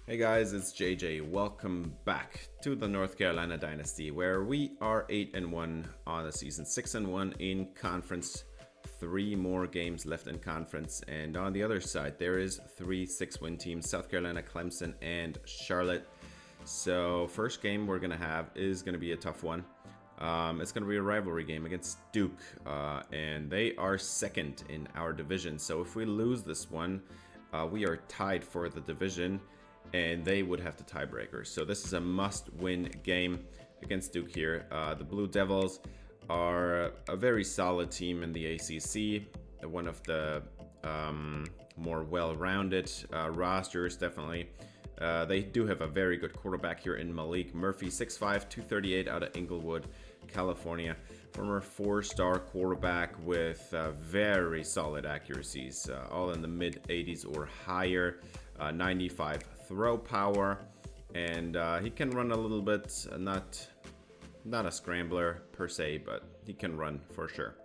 Hey guys, it's JJ. Welcome back to the North Carolina Dynasty, where we are 8-1 on the season, 6-1 in conference, 3 more games left in conference, and on the other side there is 3 6-win teams: South Carolina, Clemson, and Charlotte. So first game we're gonna have is gonna be a tough one. It's gonna be a rivalry game against Duke, and they are second in our division. So if we lose this one, we are tied for the division, and they would have the tiebreaker. So this is a must-win game against Duke here. The Blue Devils are a very solid team in the ACC, one of the more well-rounded rosters, definitely. They do have a very good quarterback here in Malik Murphy, 6'5", 238 out of Inglewood, California. Former 4-star quarterback with very solid accuracies, all in the mid-80s or higher, 95 throw power, and he can run a little bit, not a scrambler per se, but he can run for sure.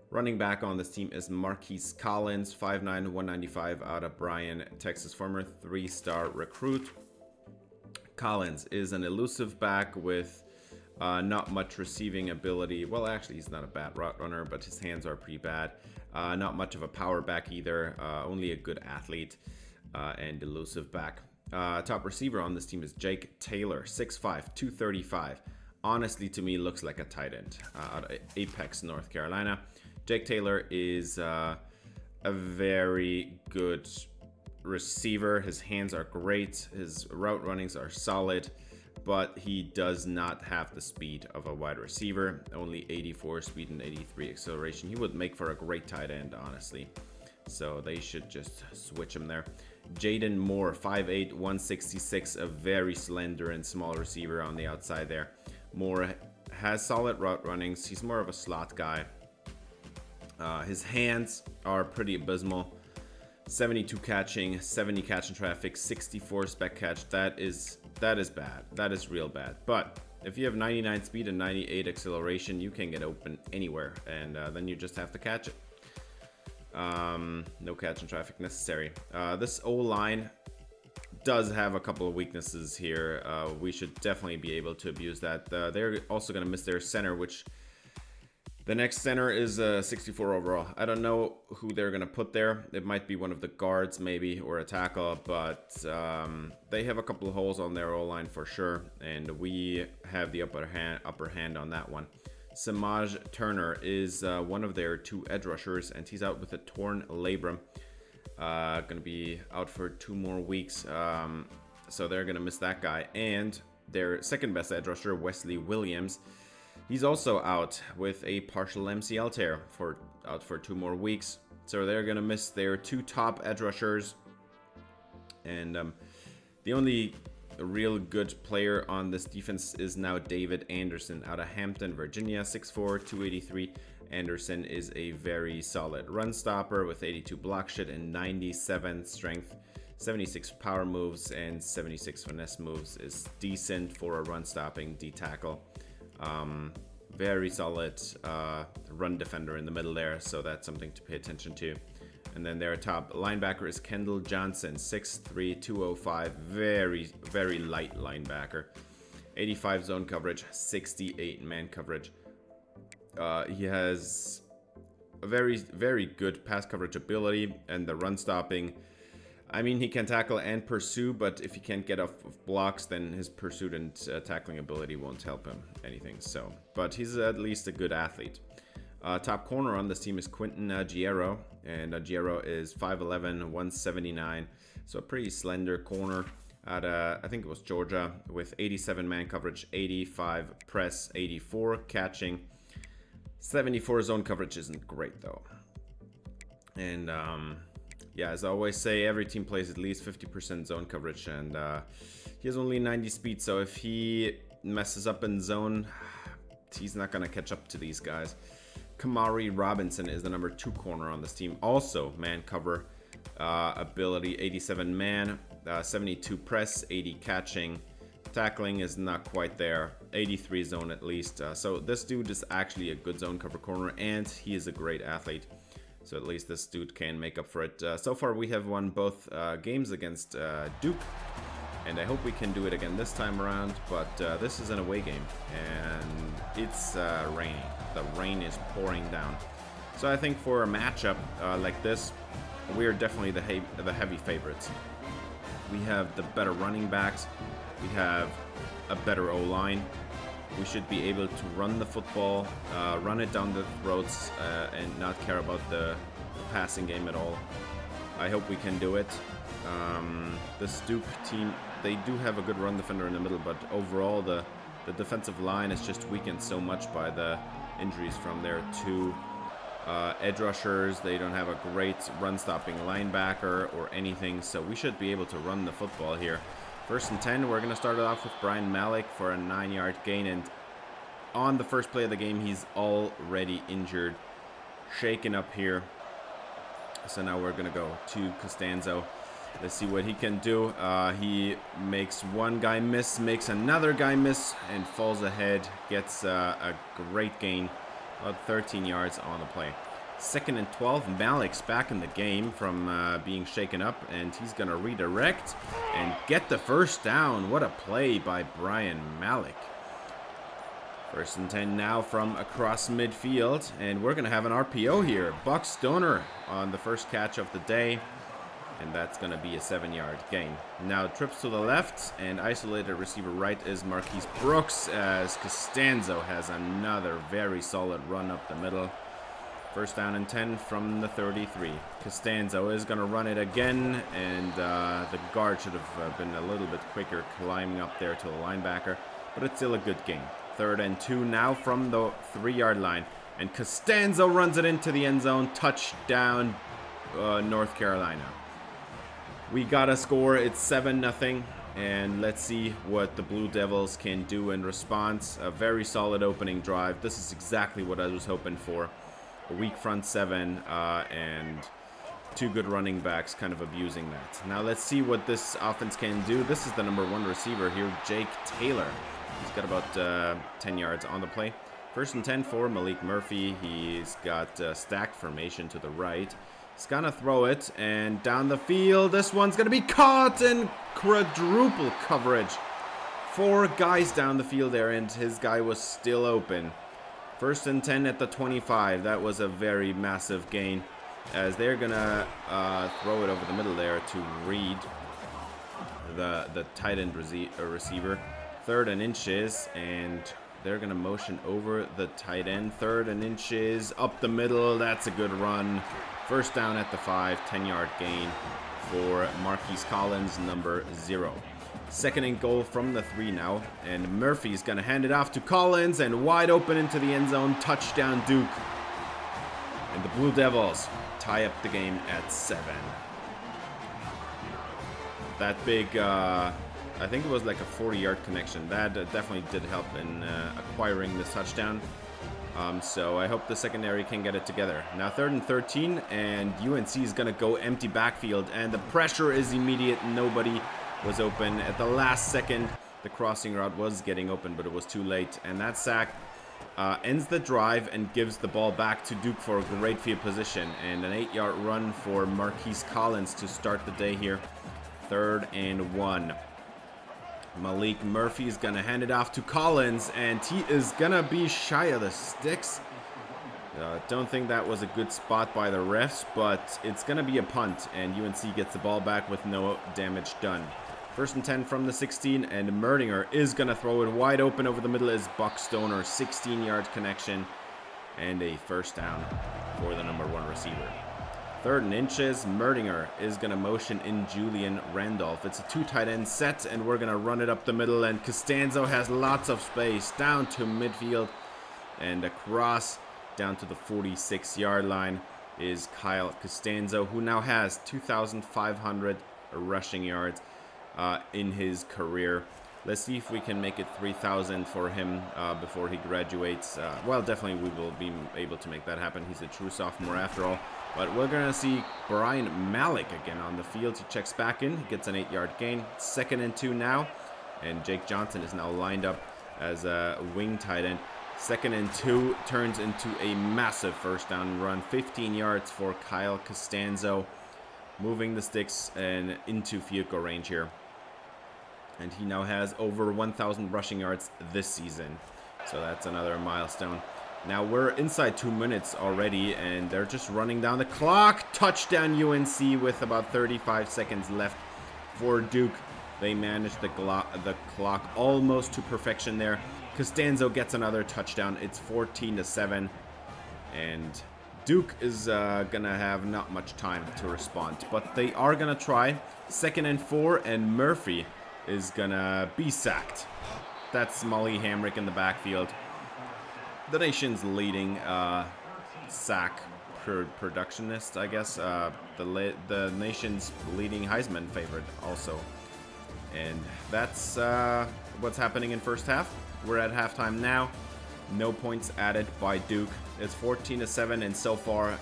Running back on this team is Marquise Collins, 5'9", 195 out of Bryan, Texas, former 3-star recruit. Collins is an elusive back with not much receiving ability. Well, actually, he's not a bad route runner, but his hands are pretty bad. Not much of a power back either, only a good athlete and elusive back. Top receiver on this team is Jake Taylor, 6'5", 235. Honestly, to me, looks like a tight end out of Apex, North Carolina. Jake Taylor is a very good receiver. His hands are great. His route runnings are solid, but he does not have the speed of a wide receiver. Only 84 speed and 83 acceleration. He would make for a great tight end, honestly. So they should just switch him there. Jaden Moore, 5'8", 166, a very slender and small receiver on the outside there. Moore has solid route runnings. He's more of a slot guy. His hands are pretty abysmal. 72 catching, 70 catch in traffic, 64 spec catch. That is bad. That is real bad. But if you have 99 speed and 98 acceleration, you can get open anywhere, and then you just have to catch it. No catch in traffic necessary. This O-line does have a couple of weaknesses here. We should definitely be able to abuse that. They're also going to miss their center, which the next center is 64 overall. I don't know who they're going to put there. It might be one of the guards maybe, or a tackle, but they have a couple of holes on their O-line for sure, and we have the upper hand on that one. Samaj Turner is one of their 2 edge rushers, and he's out with a torn labrum. Going to be out for 2 more weeks, so they're going to miss that guy. And their second best edge rusher, Wesley Williams, he's also out with a partial MCL tear, out for 2 more weeks. So they're going to miss their 2 top edge rushers. And the only real good player on this defense is now David Anderson out of Hampton, Virginia, 6'4", 283. Anderson is a very solid run stopper with 82 block shed and 97 strength, 76 power moves, and 76 finesse moves. Is decent for a run stopping D tackle. Very solid run defender in the middle there, so that's something to pay attention to. And then their top linebacker is Kendall Johnson, 6'3", 205, very light linebacker. 85 zone coverage, 68 man coverage. He has a very good pass coverage ability, and the run stopping. I mean, he can tackle and pursue, but if he can't get off of blocks, then his pursuit and tackling ability won't help him anything. So, but he's at least a good athlete. Top corner on this team is Quinton Giero, and Giero is 5'11", 179, so a pretty slender corner at I think it was Georgia, with 87 man coverage, 85 press, 84 catching. 74 zone coverage isn't great though. And yeah, as I always say, every team plays at least 50% zone coverage, and he has only 90 speed, so if he messes up in zone, he's not going to catch up to these guys. Kamari Robinson is the number 2 corner on this team. Also man cover ability, 87 man, 72 press, 80 catching. Tackling is not quite there, 83 zone at least. So this dude is actually a good zone cover corner, and he is a great athlete. So at least this dude can make up for it. So far we have won both games against Duke And I hope we can do it again this time around, but this is an away game, and it's raining. The rain is pouring down. So I think for a matchup like this, we are definitely the heavy favorites. We have the better running backs. We have a better O-line. We should be able to run the football, run it down the throats, and not care about the passing game at all. I hope we can do it. This Duke team, they do have a good run defender in the middle, but overall the defensive line is just weakened so much by the injuries from their two edge rushers. They don't have a great run-stopping linebacker or anything, so we should be able to run the football here. 1st and 10, we're going to start it off with Brian Malik for a 9-yard gain, and on the first play of the game, he's already injured, shaken up here. So now we're going to go to Costanzo. Let's see what he can do. He makes one guy miss, makes another guy miss, and falls ahead. Gets a great gain, about 13 yards on the play. 2nd and 12, Malik's back in the game from being shaken up, and he's going to redirect and get the first down. What a play by Brian Malik. 1st and 10 now from across midfield, and we're going to have an RPO here. Buck Stoner on the first catch of the day, and that's going to be a 7-yard gain. Now trips to the left, and isolated receiver right is Marquise Brooks, as Costanzo has another very solid run up the middle. 1st down and 10 from the 33. Costanzo is going to run it again, and the guard should have been a little bit quicker climbing up there to the linebacker, but it's still a good gain. 3rd and 2 now from the 3-yard line, and Costanzo runs it into the end zone. Touchdown, North Carolina. We got a score. It's 7-0, and let's see what the Blue Devils can do in response. A very solid opening drive. This is exactly what I was hoping for. A weak front seven and two good running backs kind of abusing that. Now let's see what this offense can do. This is the #1 receiver here, Jake Taylor. He's got about 10 yards on the play. 1st and 10 for Malik Murphy. He's got stacked formation to the right. He's gonna throw it, and down the field, this one's gonna be caught in quadruple coverage. 4 guys down the field there, and his guy was still open. 1st and 10 at the 25. That was a very massive gain, as they're gonna throw it over the middle there to Reed, the tight end receiver. 3rd and inches, and they're gonna motion over the tight end. 3rd and inches up the middle. That's a good run. 1st down at the 5, 10-yard gain for Marquise Collins, #0. 2nd and goal from the 3 now, and Murphy's gonna hand it off to Collins, and wide open into the end zone. Touchdown Duke. And the Blue Devils tie up the game at 7. That big, I think it was like a 40-yard connection. That definitely did help in acquiring this touchdown. So I hope the secondary can get it together. Now 3rd and 13, and UNC is going to go empty backfield, and the pressure is immediate. Nobody was open. At the last second, the crossing route was getting open, but it was too late. And that sack ends the drive and gives the ball back to Duke for a great field position. And an 8-yard run for Marquise Collins to start the day here. 3rd and 1. Malik Murphy is going to hand it off to Collins, and he is going to be shy of the sticks. Don't think that was a good spot by the refs, but it's going to be a punt, and UNC gets the ball back with no damage done. 1st and 10 from the 16, and Merdinger is going to throw it wide open over the middle is Buck Stoner. 16-yard connection, and a 1st down for the #1 receiver. 3rd and inches, Merdinger is going to motion in Julian Randolph. It's a 2 tight end set, and we're going to run it up the middle, and Costanzo has lots of space down to midfield, and across down to the 46-yard line is Kyle Costanzo, who now has 2,500 rushing yards in his career. Let's see if we can make it 3,000 for him before he graduates. Well, definitely we will be able to make that happen. He's a true sophomore after all. But we're going to see Brian Malik again on the field. He checks back in. He gets an 8-yard gain. 2nd and 2 now. And Jake Johnson is now lined up as a wing tight end. 2nd and 2 turns into a massive 1st down run. 15 yards for Kyle Costanzo. Moving the sticks and into field goal range here. And he now has over 1,000 rushing yards this season. So that's another milestone. Now we're inside 2 minutes already, and they're just running down the clock. Touchdown UNC with about 35 seconds left for Duke. They managed the clock almost to perfection there. Costanzo gets another touchdown. It's 14-7. And Duke is gonna have not much time to respond, but they are gonna try. 2nd and 4, and Murphy is gonna be sacked. That's Molly Hamrick in the backfield, the nation's leading sack productionist, I guess. The nation's leading Heisman favorite also. And that's what's happening in first half. We're at halftime now. No points added by Duke. It's 14-7, and so far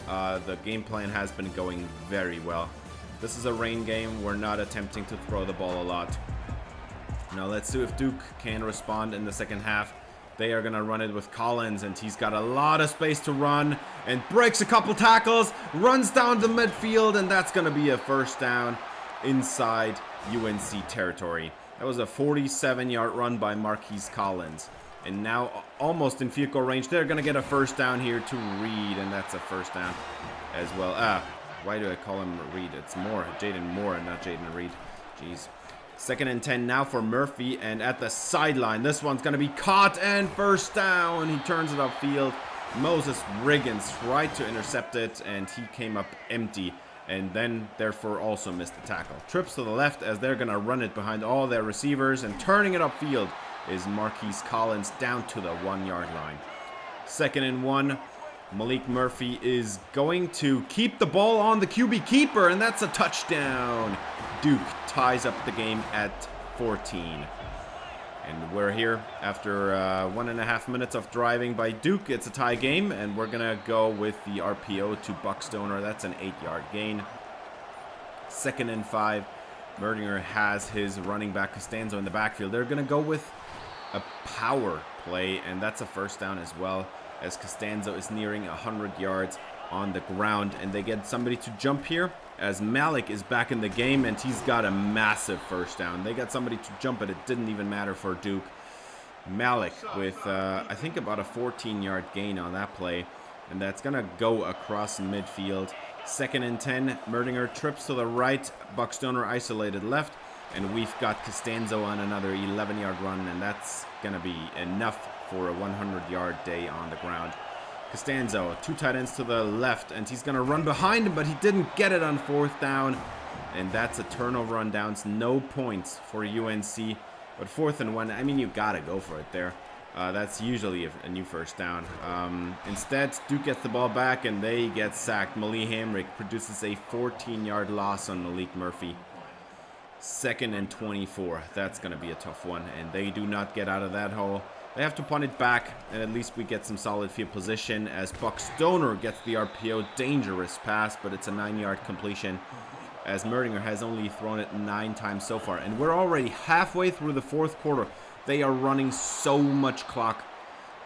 the game plan has been going very well. This is a rain game. We're not attempting to throw the ball a lot. Now let's see if Duke can respond in the second half. They are going to run it with Collins, and he's got a lot of space to run and breaks a couple tackles, runs down the midfield, and that's going to be a first down inside UNC territory. That was a 47-yard run by Marquise Collins. And now almost in field goal range, they're going to get a first down here to Reed, and that's a first down as well. Why do I call him Reed? It's Moore, Jaden Moore, and not Jaden Reed. Jeez. 2nd and 10 now for Murphy, and at the sideline, this one's going to be caught, and first down. He turns it upfield. Moses Riggins tried to intercept it, and he came up empty, and then therefore also missed the tackle. Trips to the left as they're going to run it behind all their receivers, and turning it upfield is Marquise Collins down to the 1-yard line. 2nd and 1. Malik Murphy is going to keep the ball on the QB keeper, and that's a touchdown. Duke ties up the game at 14. And we're here after 1.5 minutes of driving by Duke. It's a tie game, and we're going to go with the RPO to Buckstoner. That's an 8-yard gain. 2nd and 5. Merdinger has his running back Costanzo in the backfield. They're going to go with a power play, and that's a first down as well, as Costanzo is nearing 100 yards on the ground, and they get somebody to jump here as Malik is back in the game, and he's got a massive first down. They got somebody to jump it. It didn't even matter for Duke. Malik with I think about a 14-yard gain on that play, and that's gonna go across midfield. 2nd and 10. Merdinger trips to the right, Buckstoner isolated left, and we've got Costanzo on another 11-yard run, and that's gonna be enough for a 100-yard day on the ground. Costanzo, 2 tight ends to the left, and he's going to run behind him, but he didn't get it on 4th down, and that's a turnover on downs. No points for UNC, but 4th and 1, I mean, you got to go for it there. That's usually a new first down. Instead, Duke gets the ball back, and they get sacked. Malik Hamrick produces a 14-yard loss on Malik Murphy. 2nd and 24. That's going to be a tough one, and they do not get out of that hole. They have to punt it back, and at least we get some solid field position as Buckstoner gets the RPO. Dangerous pass, but it's a 9-yard completion, as Merdinger has only thrown it 9 times so far. And we're already halfway through the 4th quarter. They are running so much clock,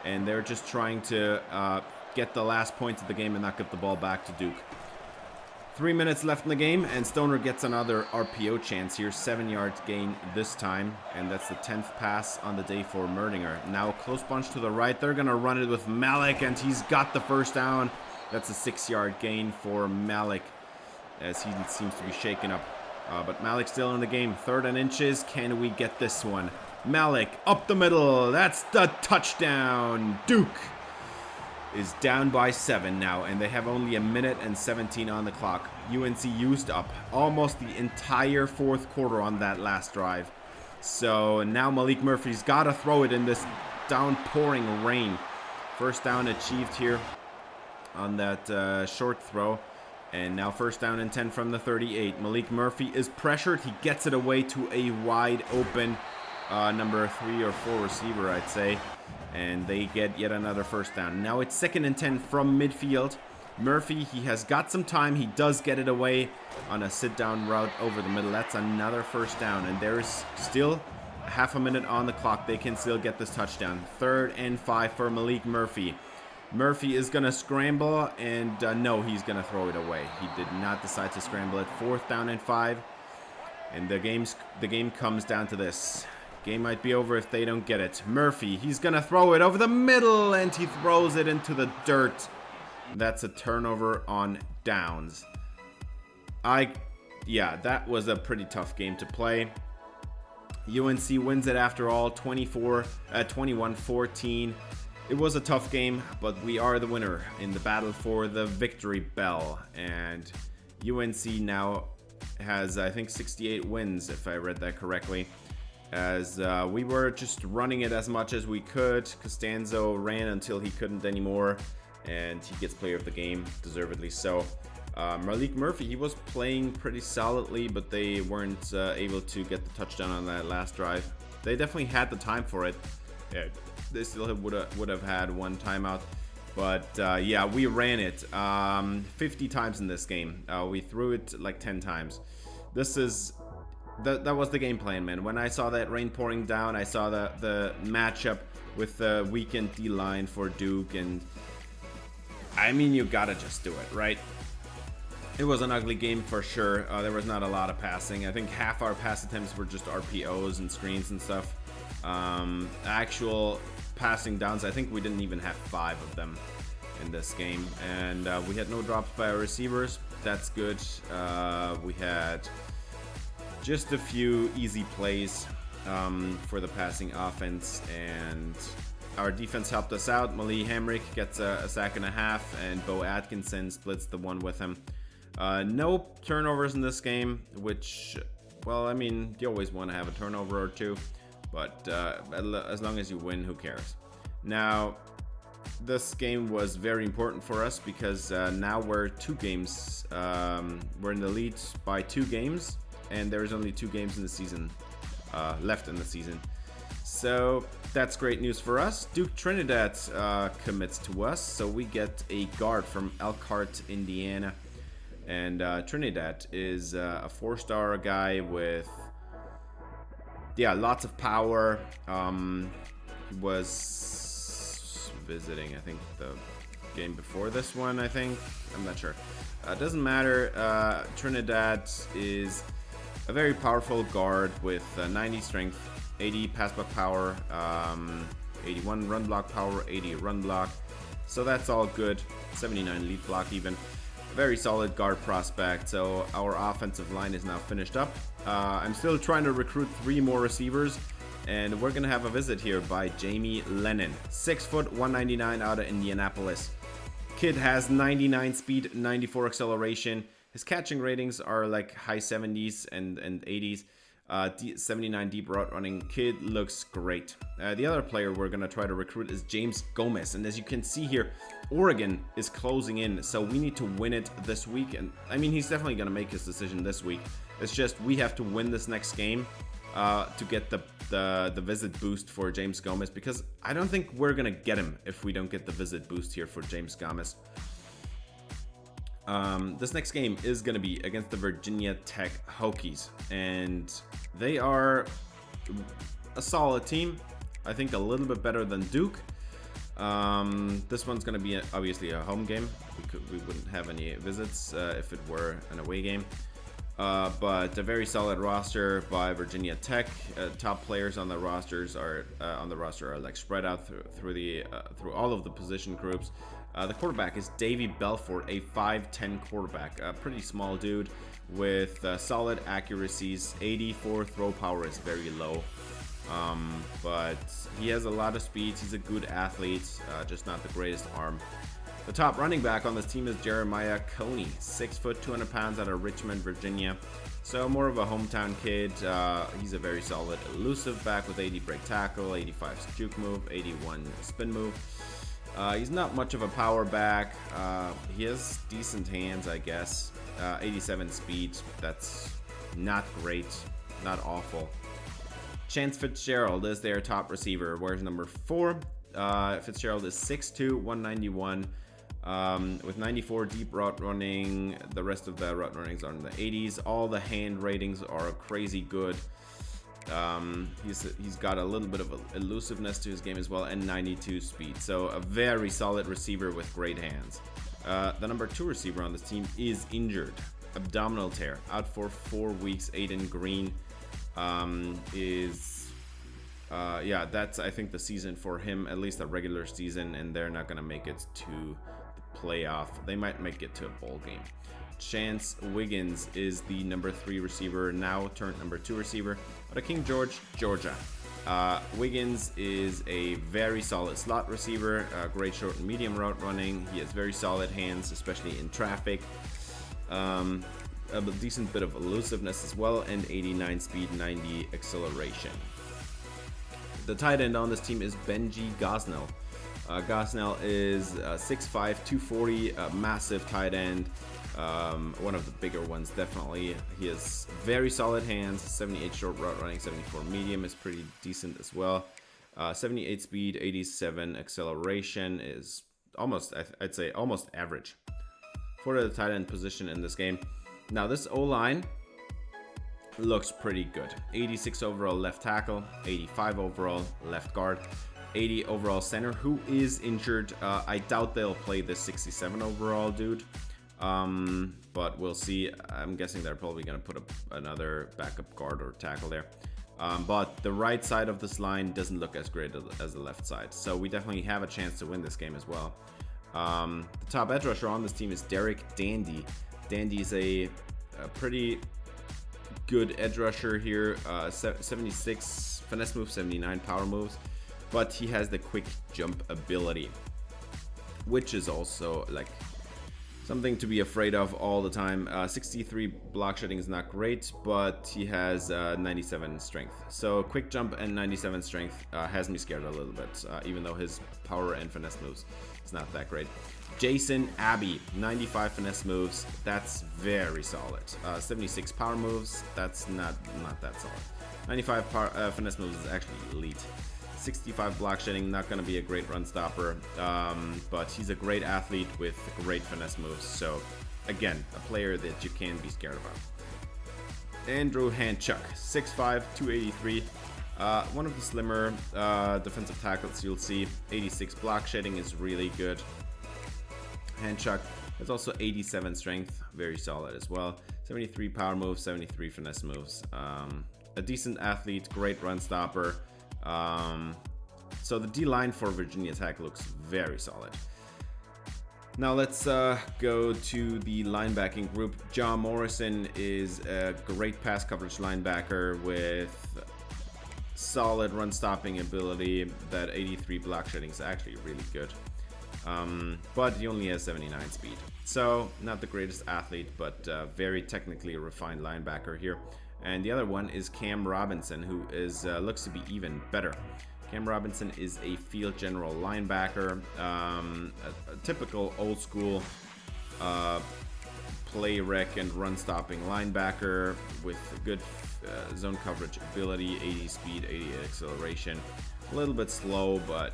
and they're just trying to get the last points of the game and not give the ball back to Duke. 3 minutes left in the game, and Stoner gets another RPO chance here. 7-yard gain this time, and that's the 10th pass on the day for Merdinger. Now close bunch to the right. They're going to run it with Malik, and he's got the first down. That's a 6-yard gain for Malik, as he seems to be shaken up. But Malik's still in the game. 3rd and inches. Can we get this one? Malik up the middle. That's the touchdown. Duke is down by 7 now, and they have only 1 minute and 17 on the clock. UNC used up almost the entire 4th quarter on that last drive. So now Malik Murphy's got to throw it in this downpouring rain. First down achieved here on that short throw. And now first down and 10 from the 38. Malik Murphy is pressured. He gets it away to a wide open number 3 or 4 receiver, I'd say. And they get yet another first down. Now it's 2nd and 10 from midfield. Murphy, he has got some time. He does get it away on a sit-down route over the middle. That's another first down. And there's still half a minute on the clock. They can still get this touchdown. 3rd and 5 for Malik Murphy. Murphy is going to scramble, and no, he's going to throw it away. He did not decide to scramble it. 4th down and 5. And the game comes down to this. Game might be over if they don't get it. Murphy, he's gonna throw it over the middle, and he throws it into the dirt. That's a turnover on downs. Yeah, that was a pretty tough game to play. UNC wins it after all, 21-14. It was a tough game, but we are the winner in the battle for the victory bell. And UNC now has, I think, 68 wins, if I read that correctly. As we were just running it as much as we could. Costanzo ran until he couldn't anymore, and he gets player of the game, deservedly so. Malik Murphy, he was playing pretty solidly, but they weren't able to get the touchdown on that last drive. They definitely had the time for it. They still would have had one timeout. But yeah, we ran it 50 times in this game. We threw it like 10 times. That was the game plan, man. When I saw that rain pouring down, I saw the matchup with the weakened D-line for Duke, and I mean, you gotta just do it, right? It was an ugly game for sure. There was not a lot of passing. I think half our pass attempts were just RPOs and screens and stuff. Actual passing downs, I think we didn't even have 5 of them in this game, and we had no drops by our receivers. That's good. We had just a few easy plays for the passing offense, and our defense helped us out. Malik Hamrick gets a sack and a half, and Bo Atkinson splits the one with him. No turnovers in this game, which, well, I mean, you always want to have a turnover or two, but as long as you win, who cares? Now, this game was very important for us because now we're 2 games. We're in the lead by 2 games, and there's only 2 games in the season left in the season. So that's great news for us. Duke Trinidad commits to us, so we get a guard from Elkhart, Indiana. And Trinidad is a 4-star guy with, yeah, lots of power. Was visiting, I think, the game before this one, I think. I'm not sure. Doesn't matter. Trinidad is a very powerful guard with 90 strength, 80 pass block power, 81 run block power, 80 run block. So that's all good. 79 lead block even. Very solid guard prospect. So our offensive line is now finished up. I'm still trying to recruit 3 more receivers, and we're gonna have a visit here by Jamie Lennon, 6 foot 199 out of Indianapolis. Kid has 99 speed, 94 acceleration. His catching ratings are like high 70s and 80s. 79 deep route running. Kid looks great. The other player we're going to try to recruit is James Gomez. And as you can see here, Oregon is closing in. So we need to win it this week. And I mean, he's definitely going to make his decision this week. It's just we have to win this next game to get the visit boost for James Gomez. Because I don't think we're going to get him if we don't get the visit boost here for James Gomez. This next game is going to be against the Virginia Tech Hokies, and they are a solid team. I think a little bit better than Duke. This one's going to be obviously a home game. We wouldn't have any visits if it were an away game. But a very solid roster by Virginia Tech. Top players on the rosters are like spread out through all of the position groups. The quarterback is Davey Belfort, a 5'10 quarterback, a pretty small dude with solid accuracies. 84 throw power is very low, but he has a lot of speed. He's a good athlete, just not the greatest arm. The top running back on this team is Jeremiah Coney, 6 foot 200 pounds out of Richmond, Virginia. So more of a hometown kid. He's a very solid elusive back with 80 break tackle, 85 juke move, 81 spin move. He's not much of a power back. He has decent hands, I guess. 87 speed. That's not great, not awful. Chance Fitzgerald is their top receiver. Where's number 4? Fitzgerald is 6'2", 191. With 94 deep route running. The rest of the route runnings are in the 80s. All the hand ratings are crazy good. He's got a little bit of elusiveness to his game as well, and 92 speed. So a very solid receiver with great hands. The number 2 receiver on this team is injured. abdominal tear, out for 4 weeks. Aiden Green yeah, that's I think the season for him, at least a regular season, and they're not gonna make it to the playoff. They might make it to a bowl game. Chance Wiggins is the number 3 receiver, now turned number 2 receiver out of King George, Georgia. Wiggins is a very solid slot receiver, great short and medium route running. He has very solid hands, especially in traffic. A decent bit of elusiveness as well, and 89 speed, 90 acceleration. The tight end on this team is Benji Gosnell. Gosnell is 6'5", 240, massive tight end. One of the bigger ones, definitely. He has very solid hands, 78 short route running, 74 medium is pretty decent as well. 78 speed, 87 acceleration is almost, I'd say, almost average for the tight end position in this game. Now, this O-line looks pretty good. 86 overall left tackle, 85 overall left guard, 80 overall center, who is injured. I doubt they'll play the 67 overall dude, but we'll see. I'm guessing they're probably going to put another backup guard or tackle there. But the right side of this line doesn't look as great as the left side, so we definitely have a chance to win this game as well. The top edge rusher on this team is Derek Dandy. Dandy is a pretty good edge rusher here, 76 finesse moves, 79 power moves, but he has the quick jump ability, which is also like something to be afraid of all the time. 63 block shedding is not great, but he has 97 strength. So quick jump and 97 strength has me scared a little bit, even though his power and finesse moves is not that great. Jason Abbey, 95 finesse moves, that's very solid. 76 power moves, that's not that solid. 95 finesse moves is actually elite. 65 block shedding, not going to be a great run stopper, but he's a great athlete with great finesse moves. So again, a player that you can be scared about. Andrew Hanchuk, 6'5", 283. One of the slimmer defensive tackles you'll see. 86 block shedding is really good. Hanchuk has also 87 strength, very solid as well. 73 power moves, 73 finesse moves. A decent athlete, great run stopper. So the D-line for Virginia Tech looks very solid. Now let's go to the linebacking group. John Morrison is a great pass coverage linebacker with solid run stopping ability. That 83 block shedding is actually really good. But he only has 79 speed. So not the greatest athlete, but very technically refined linebacker here. And the other one is Cam Robinson, who is looks to be even better. Cam Robinson is a field general linebacker, a typical old school play rec and run stopping linebacker with good zone coverage ability, 80 speed, 80 acceleration. A little bit slow, but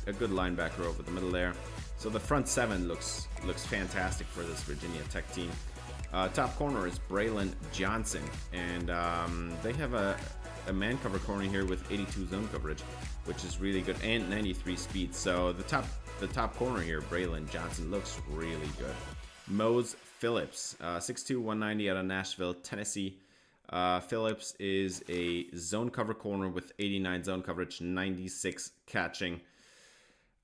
a good linebacker over the middle there. So the front seven looks fantastic for this Virginia Tech team. Top corner is Braylon Johnson, and they have a man cover corner here with 82 zone coverage, which is really good, and 93 speed. So the top corner here, Braylon Johnson, looks really good. Mose Phillips, 6'2", 190 out of Nashville, Tennessee. Phillips is a zone cover corner with 89 zone coverage, 96 catching.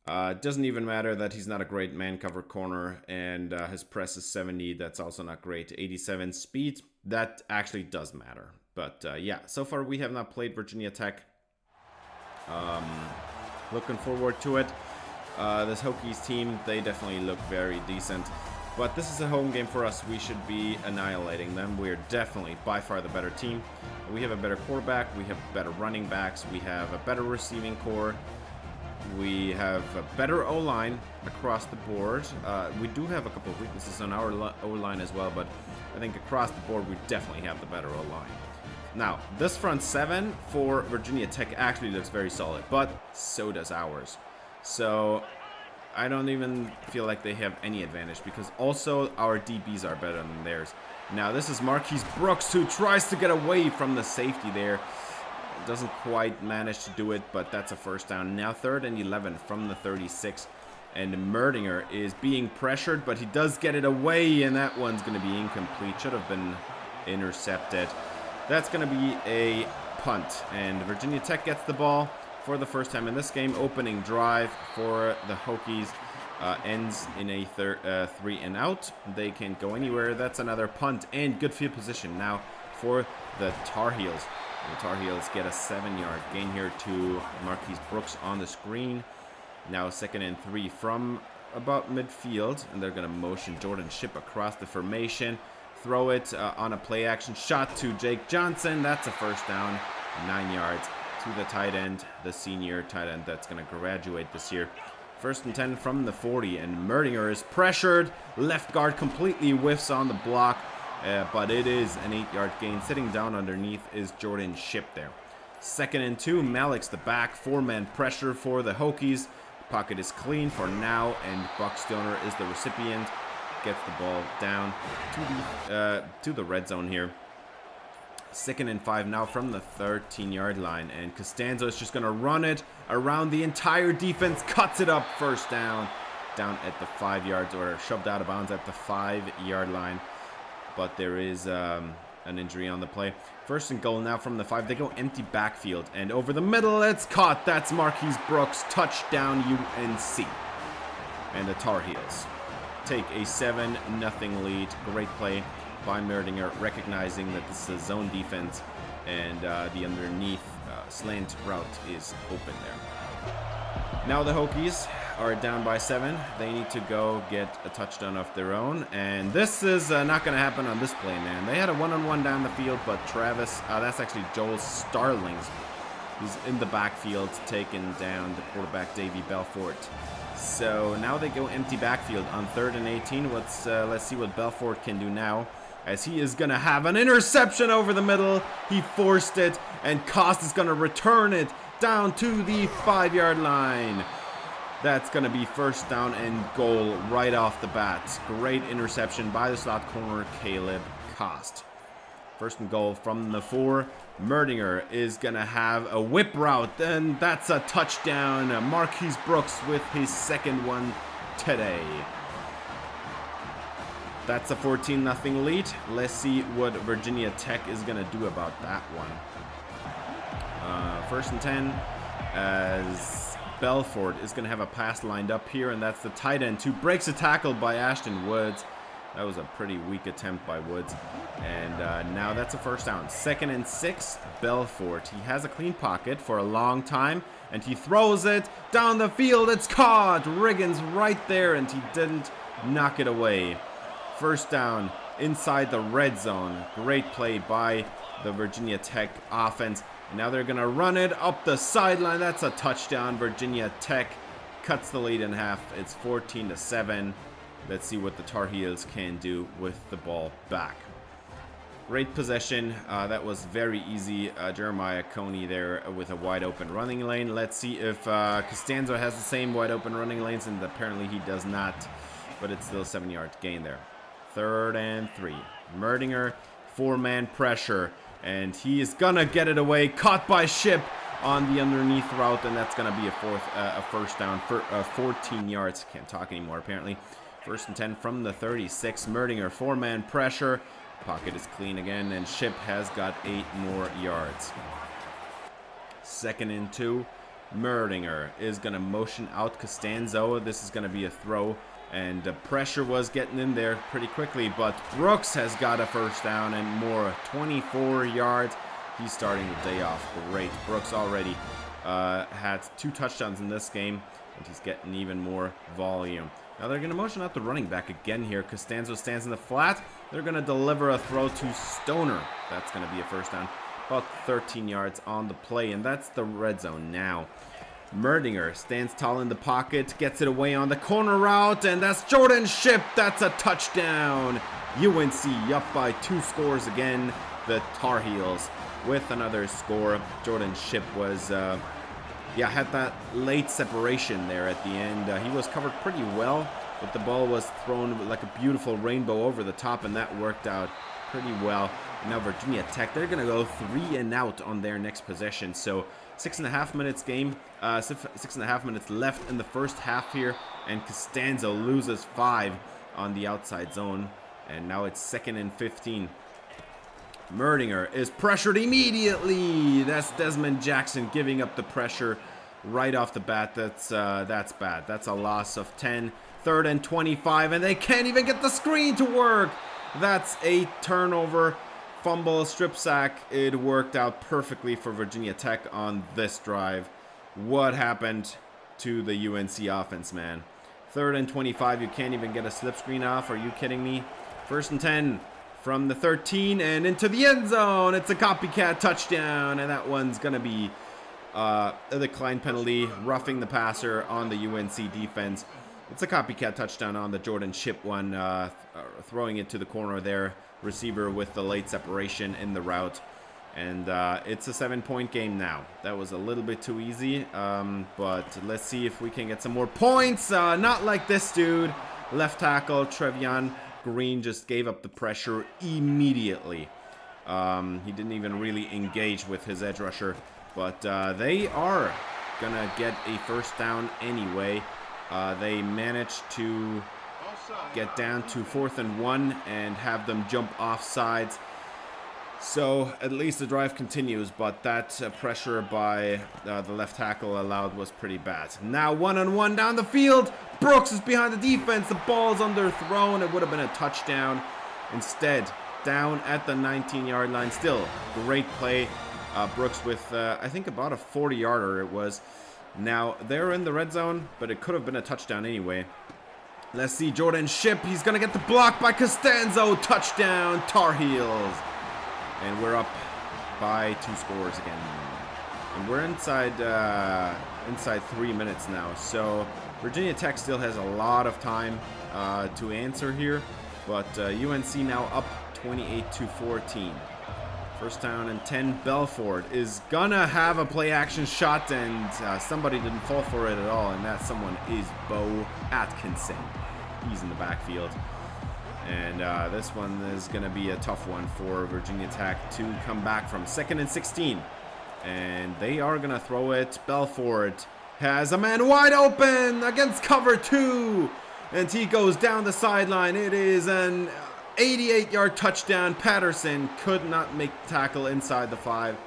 Doesn't even matter that he's not a great man cover corner, and his press is 70. That's also not great. 87 speed. That actually does matter. But yeah, so far we have not played Virginia Tech. Looking forward to it. This Hokies team, they definitely look very decent. But this is a home game for us. We should be annihilating them. We're definitely by far the better team. We have a better quarterback. We have better running backs. We have a better receiving core. We have a better O-line across the board. We do have a couple of weaknesses on our O-line as well, but I think across the board we definitely have the better O-line. Now, this front seven for Virginia Tech actually looks very solid, but so does ours. So I don't even feel like they have any advantage, because also our DBs are better than theirs. Now, this is Marquise Brooks, who tries to get away from the safety there. Doesn't quite manage to do it, but that's a first down. Now 3rd and 11 from the 36. And Merdinger is being pressured, but he does get it away, and that one's going to be incomplete. Should have been intercepted. That's going to be a punt, and Virginia Tech gets the ball for the first time in this game. Opening drive for the Hokies ends in a 3 and out. They can't go anywhere. That's another punt, and good field position now for the Tar Heels. The Tar Heels get a 7-yard gain here to Marquise Brooks on the screen. Now 2nd and 3 from about midfield, and they're going to motion Jordan Shipp across the formation. Throw it on a play action shot to Jake Johnson. That's a first down, 9 yards to the tight end, the senior tight end that's going to graduate this year. 1st and 10 from the 40, and Merdinger is pressured. Left guard completely whiffs on the block, but it is an 8-yard gain. Sitting down underneath is Jordan Shipp there. 2nd and 2, Malik's the back. 4-man pressure for the Hokies. Pocket is clean for now, and Buck Stoner is the recipient. Gets the ball down to the red zone here. 2nd and 5 now from the 13-yard line, and Costanzo is just going to run it around the entire defense. Cuts it up, first down at the 5 yards, or shoved out of bounds at the 5-yard line. But there is an injury on the play. 1st and goal now from the 5. They go empty backfield, and over the middle, it's caught. That's Marquise Brooks. Touchdown UNC. And the Tar Heels take a 7-0 lead. Great play by Merdinger, recognizing that this is a zone defense, and the underneath slant route is open there. Now the Hokies are down by 7. They need to go get a touchdown of their own, and this is not going to happen on this play, man. They had a one-on-one down the field, but Travis, that's actually Joel Starlings, who's in the backfield, taking down the quarterback Davey Belfort. So now they go empty backfield on 3rd and 18. Let's see what Belfort can do now, as he is going to have an interception over the middle. He forced it, and Cost is going to return it down to the 5-yard line. That's going to be first down and goal right off the bat. Great interception by the slot corner, Caleb Cost. 1st and goal from the 4. Merdinger is going to have a whip route, and that's a touchdown. Marquise Brooks with his 2nd one today. That's a 14-0 lead. Let's see what Virginia Tech is going to do about that one. 1st and 10, as Belfort is going to have a pass lined up here, and that's the tight end who breaks a tackle by Ashton Woods. That was a pretty weak attempt by Woods. And now that's a first down. 2nd and 6, Belfort. He has a clean pocket for a long time, and he throws it down the field. It's caught. Riggins right there, and he didn't knock it away. First down inside the red zone. Great play by the Virginia Tech offense. Now they're going to run it up the sideline. That's a touchdown. Virginia Tech cuts the lead in half. It's 14-7. Let's see what the Tar Heels can do with the ball back. Great possession. That was very easy. Jeremiah Coney there with a wide open running lane. Let's see if Costanzo has the same wide open running lanes, and apparently he does not. But it's still a 7-yard gain there. 3rd and 3. Merdinger, 4-man pressure, and he is gonna get it away. Caught by Shipp on the underneath route, and that's gonna be a first down for 14 yards. Can't talk anymore apparently. 1st and 10 from the 36. Merdinger, 4-man pressure. Pocket is clean again, and Shipp has got 8 more yards. 2nd and 2. Merdinger is going to motion out Costanzo. This is going to be a throw, and the pressure was getting in there pretty quickly, but Brooks has got a first down and more. 24 yards. He's starting the day off great. Brooks already had 2 touchdowns in this game, and he's getting even more volume. Now they're going to motion out the running back again here. Costanzo stands in the flat. They're going to deliver a throw to Stoner. That's going to be a first down. About 13 yards on the play, and that's the red zone now. Merdinger stands tall in the pocket, gets it away on the corner route, and that's Jordan Shipp. That's a touchdown. UNC up by 2 scores again. The Tar Heels with another score. Jordan Shipp was... had that late separation there at the end. He was covered pretty well, but the ball was thrown like a beautiful rainbow over the top, and that worked out pretty well. Now Virginia Tech, they're going to go 3 and out on their next possession. So 6.5 minutes game, 6.5 minutes left in the first half here. And Costanzo loses 5 on the outside zone. And now it's 2nd and 15. Merdinger is pressured immediately. That's Desmond Jackson giving up the pressure right off the bat. That's bad. That's a loss of 10. 3rd and 25, and they can't even get the screen to work. That's a turnover, fumble, strip sack. It worked out perfectly for Virginia Tech on this drive. What happened to the UNC offense, man? 3rd and 25, you can't even get a slip screen off. Are you kidding me? 1st and 10 from the 13 and into the end zone. It's a copycat touchdown, and that one's going to be a decline penalty, roughing the passer on the UNC defense. It's a copycat touchdown on the Jordan Ship one, throwing it to the corner there. Receiver with the late separation in the route. And it's a 7-point game now. That was a little bit too easy, but let's see if we can get some more points. Not like this dude. Left tackle Trevion Green just gave up the pressure immediately. He didn't even really engage with his edge rusher. But they are going to get a first down anyway. They managed to get down to 4th and 1 and have them jump off sides. So at least the drive continues, but that pressure by the left tackle allowed was pretty bad. Now 1-on-1 down the field. Brooks is behind the defense. The ball's underthrown. It would have been a touchdown. Instead, down at the 19-yard line. Still, great play. Brooks with, I think, about a 40-yarder it was. Now, they're in the red zone, but it could have been a touchdown anyway. Let's see, Jordan Ship. He's going to get the block by Costanzo. Touchdown, Tar Heels. And we're up by 2 scores again. And we're inside 3 minutes now. So Virginia Tech still has a lot of time to answer here. But UNC now up 28-14. First down and 10. Belfort is gonna have a play action shot, and somebody didn't fall for it at all, and that someone is Bo Atkinson. He's in the backfield. And this one is gonna be a tough one for Virginia Tech to come back from. 2nd and 16. And they are gonna throw it. Belfort has a man wide open against cover 2. And he goes down the sideline. It is an 88-yard touchdown. Patterson could not make the tackle inside the 5.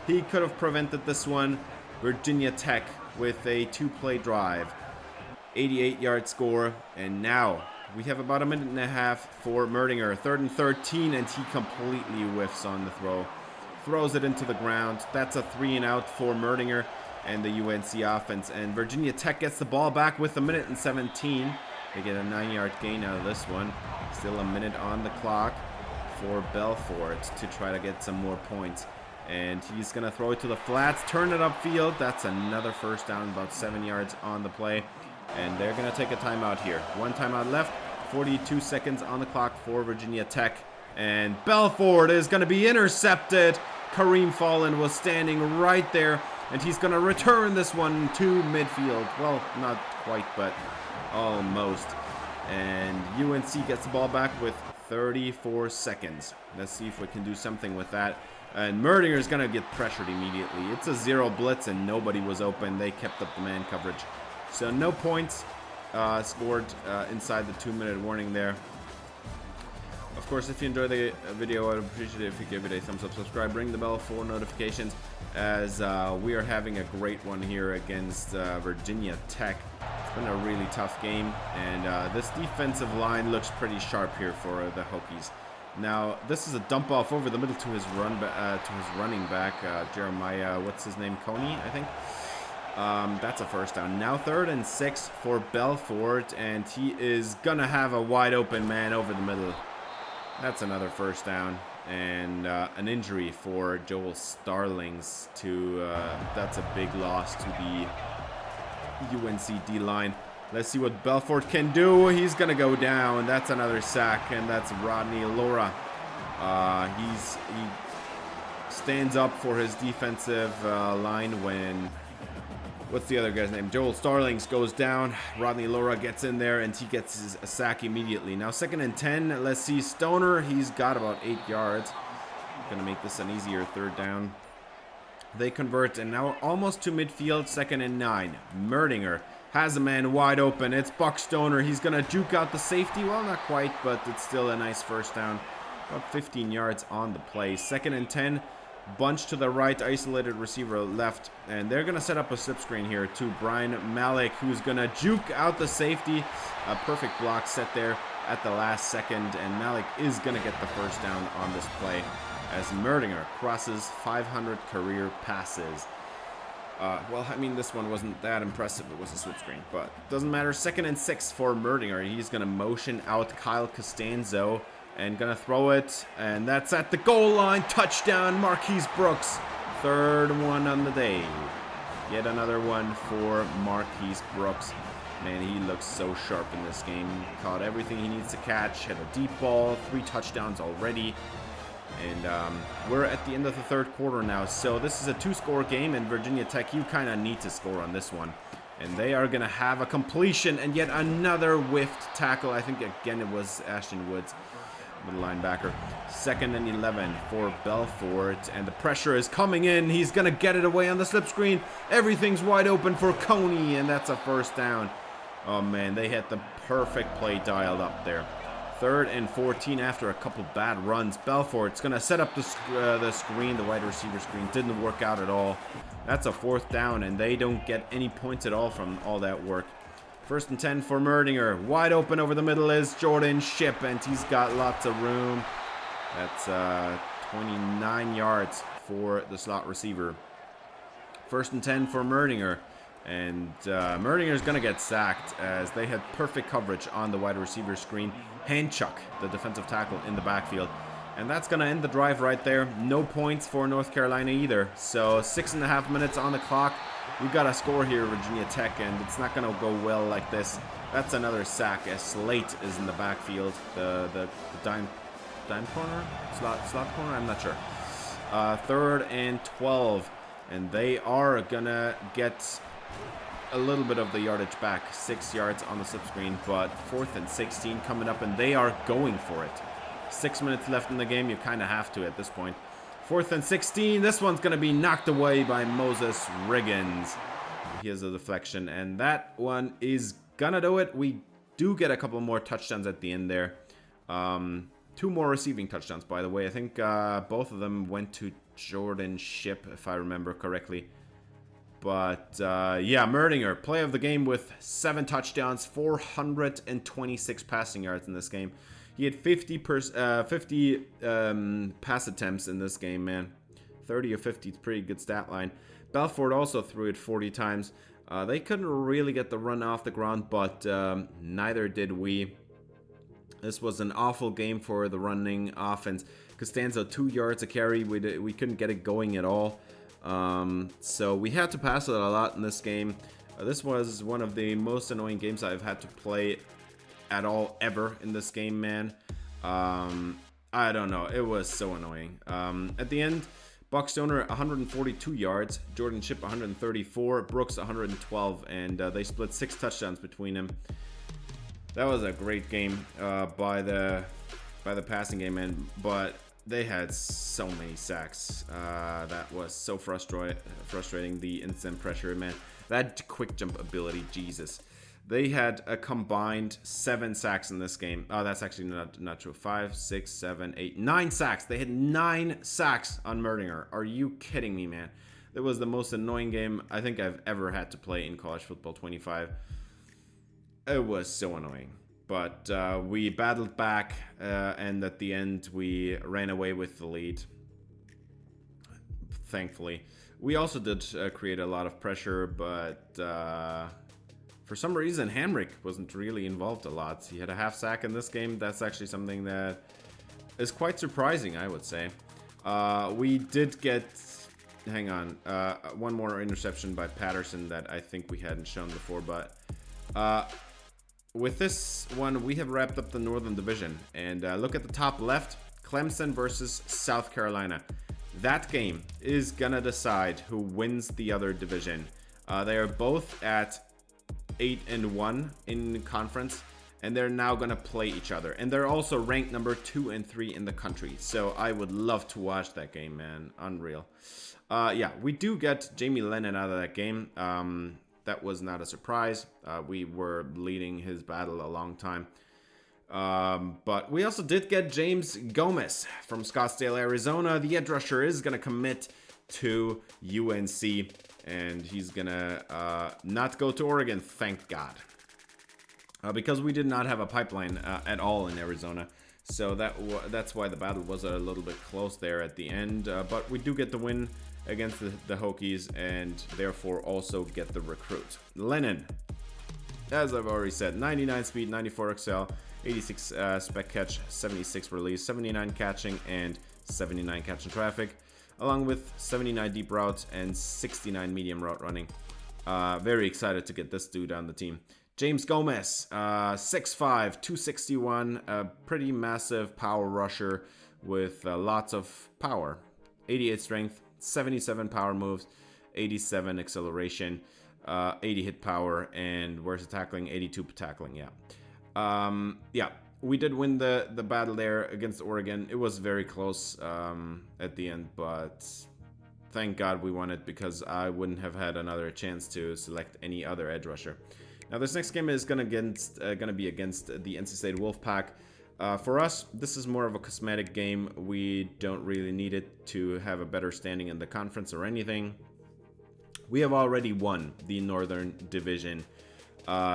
He could have prevented this one. Virginia Tech with a 2-play drive. 88-yard score. And now we have about a minute and a half for Merdinger. 3rd and 13, and he completely whiffs on the throw. Throws it into the ground. That's a 3 and out for Merdinger and the UNC offense. And Virginia Tech gets the ball back with a minute and 17. They get a 9-yard gain out of this one. Still a minute on the clock for Belfort to try to get some more points. And he's going to throw it to the flats, turn it upfield. That's another first down, about 7 yards on the play. And they're going to take a timeout here. 1 timeout left, 42 seconds on the clock for Virginia Tech. And Belfort is going to be intercepted. Kareem Fallon was standing right there. And he's going to return this one to midfield. Well, not quite, but almost. And UNC gets the ball back with 34 seconds. Let's see if we can do something with that. And Merdinger is going to get pressured immediately. It's a 0 blitz and nobody was open. They kept up the man coverage. So no points scored inside the 2-minute warning there. Of course, if you enjoyed the video, I'd appreciate it if you give it a thumbs up, subscribe, ring the bell for notifications, as we are having a great one here against Virginia Tech. It's been a really tough game, and this defensive line looks pretty sharp here for the Hokies. Now, this is a dump off over the middle to his running back, Jeremiah, what's his name, Coney, I think. That's a first down. Now 3rd and 6 for Belfort, and he is gonna have a wide open man over the middle. That's another first down, and an injury for Joel Starlings. That's a big loss to the UNC D-line. Let's see what Belfort can do. He's gonna go down. That's another sack, and that's Rodney Laura. He stands up for his defensive line when, what's the other guy's name? Joel Starlings goes down. Rodney Laura gets in there, and he gets a sack immediately. Now 2nd and 10. Let's see Stoner. He's got about 8 yards. Gonna make this an easier third down. They convert, and now almost to midfield, 2nd and 9. Merdinger has a man wide open. It's Buck Stoner. He's gonna juke out the safety. Well, not quite, but it's still a nice first down. About 15 yards on the play. 2nd and 10. Bunch to the right, isolated receiver left, and they're gonna set up a slip screen here to Brian Malik, who's gonna juke out the safety. A perfect block set there at the last second, and Malik is gonna get the first down on this play as Merdinger crosses 500 career passes. Well, I mean, this one wasn't that impressive. It was a slip screen, but doesn't matter. 2nd and 6 for Merdinger. He's gonna motion out Kyle Costanzo and gonna throw it, and that's at the goal line. Touchdown, Marquise Brooks. 3rd one on the day. Yet another one for Marquise Brooks. Man, he looks so sharp in this game. Caught everything he needs to catch. Hit a deep ball. 3 touchdowns already. And we're at the end of the 3rd quarter now. So this is a 2-score game, and Virginia Tech, you kind of need to score on this one. And they are going to have a completion and yet another whiffed tackle. I think, again, it was Ashton Woods, middle linebacker. 2nd and 11 for Belfort, and the pressure is coming in. He's going to get it away on the slip screen. Everything's wide open for Coney, and that's a first down. Oh, man, they had the perfect play dialed up there. 3rd and 14 after a couple bad runs. Belfort's going to set up the screen, the wide receiver screen. Didn't work out at all. That's a 4th down, and they don't get any points at all from all that work. 1st and 10 for Merdinger. Wide open over the middle is Jordan Shipp, and he's got lots of room. That's 29 yards for the slot receiver. 1st and 10 for Merdinger. And Merdinger's going to get sacked as they had perfect coverage on the wide receiver screen. Handchuck, the defensive tackle, in the backfield. And that's going to end the drive right there. No points for North Carolina either. So 6.5 minutes on the clock. We got a score here, Virginia Tech, and it's not going to go well like this. That's another sack as Slate is in the backfield. The dime corner? Slot corner? I'm not sure. 3rd and 12. And they are going to get a little bit of the yardage back. 6 yards on the slip screen, but 4th and 16 coming up, and they are going for it. 6 minutes left in the game. You kind of have to at this point. 4th and 16. This one's going to be knocked away by Moses Riggins. Here's a deflection, and that one is going to do it. We do get a couple more touchdowns at the end there. 2 more receiving touchdowns, by the way. I think both of them went to Jordan Shipp, if I remember correctly. But, yeah, Merdinger, play of the game with 7 touchdowns, 426 passing yards in this game. He had 50 pass attempts in this game, man. 30 of 50 is a pretty good stat line. Belfort also threw it 40 times. They couldn't really get the run off the ground, but neither did we. This was an awful game for the running offense. Costanzo, 2 yards a carry. We couldn't get it going at all. So we had to pass it a lot in this game. This was one of the most annoying games I've had to play at all ever in this game, man. I don't know. It was so annoying. At the end, Buck Stoner 142 yards, Jordan Shipp 134, Brooks 112, and they split 6 touchdowns between them. That was a great game by the passing game, but they had so many sacks. That was so frustrating. The instant pressure, man. That quick jump ability, Jesus. They had a combined 7 sacks in this game. Oh, that's actually not true. 5, 6, 7, 8, 9 sacks. They had 9 sacks on Merdinger. Are you kidding me, man? That was the most annoying game I think I've ever had to play in College Football 25. It was so annoying. But we battled back, and at the end, we ran away with the lead. Thankfully. We also did create a lot of pressure, but for some reason, Hamrick wasn't really involved a lot. He had a half sack in this game. That's actually something that is quite surprising, I would say. We did get, hang on, one more interception by Patterson that I think we hadn't shown before, but with this one, we have wrapped up the Northern Division. And look at the top left, Clemson versus South Carolina. That game is gonna decide who wins the other division. They are both at 8-1 in conference, and they're now gonna play each other, and they're also ranked number 2 and 3 in the country. So I would love to watch that game, man. Unreal. Yeah, we do get Jamie Lennon out of that game. That was not a surprise. We were leading his battle a long time. But we also did get James Gomez from Scottsdale, Arizona. The edge rusher is going to commit to UNC, and he's going to not go to Oregon, thank God. Because we did not have a pipeline at all in Arizona. So that's why the battle was a little bit close there at the end. But we do get the win against the Hokies, and therefore also get the recruit. Lennon, as I've already said, 99 speed, 94 XL, 86 spec catch, 76 release, 79 catching, and 79 catch and traffic, along with 79 deep routes and 69 medium route running. Very excited to get this dude on the team. James Gomez, 6'5", 261, a pretty massive power rusher with lots of power. 88 strength, 77 power moves, 87 acceleration, 80 hit power, and where's the tackling? 82 tackling, yeah. Yeah, we did win the battle there against Oregon. It was very close at the end, but thank God we won it, because I wouldn't have had another chance to select any other edge rusher. Now this next game is gonna be against the NC State Wolfpack. For us, this is more of a cosmetic game. We don't really need it to have a better standing in the conference or anything. We have already won the Northern Division,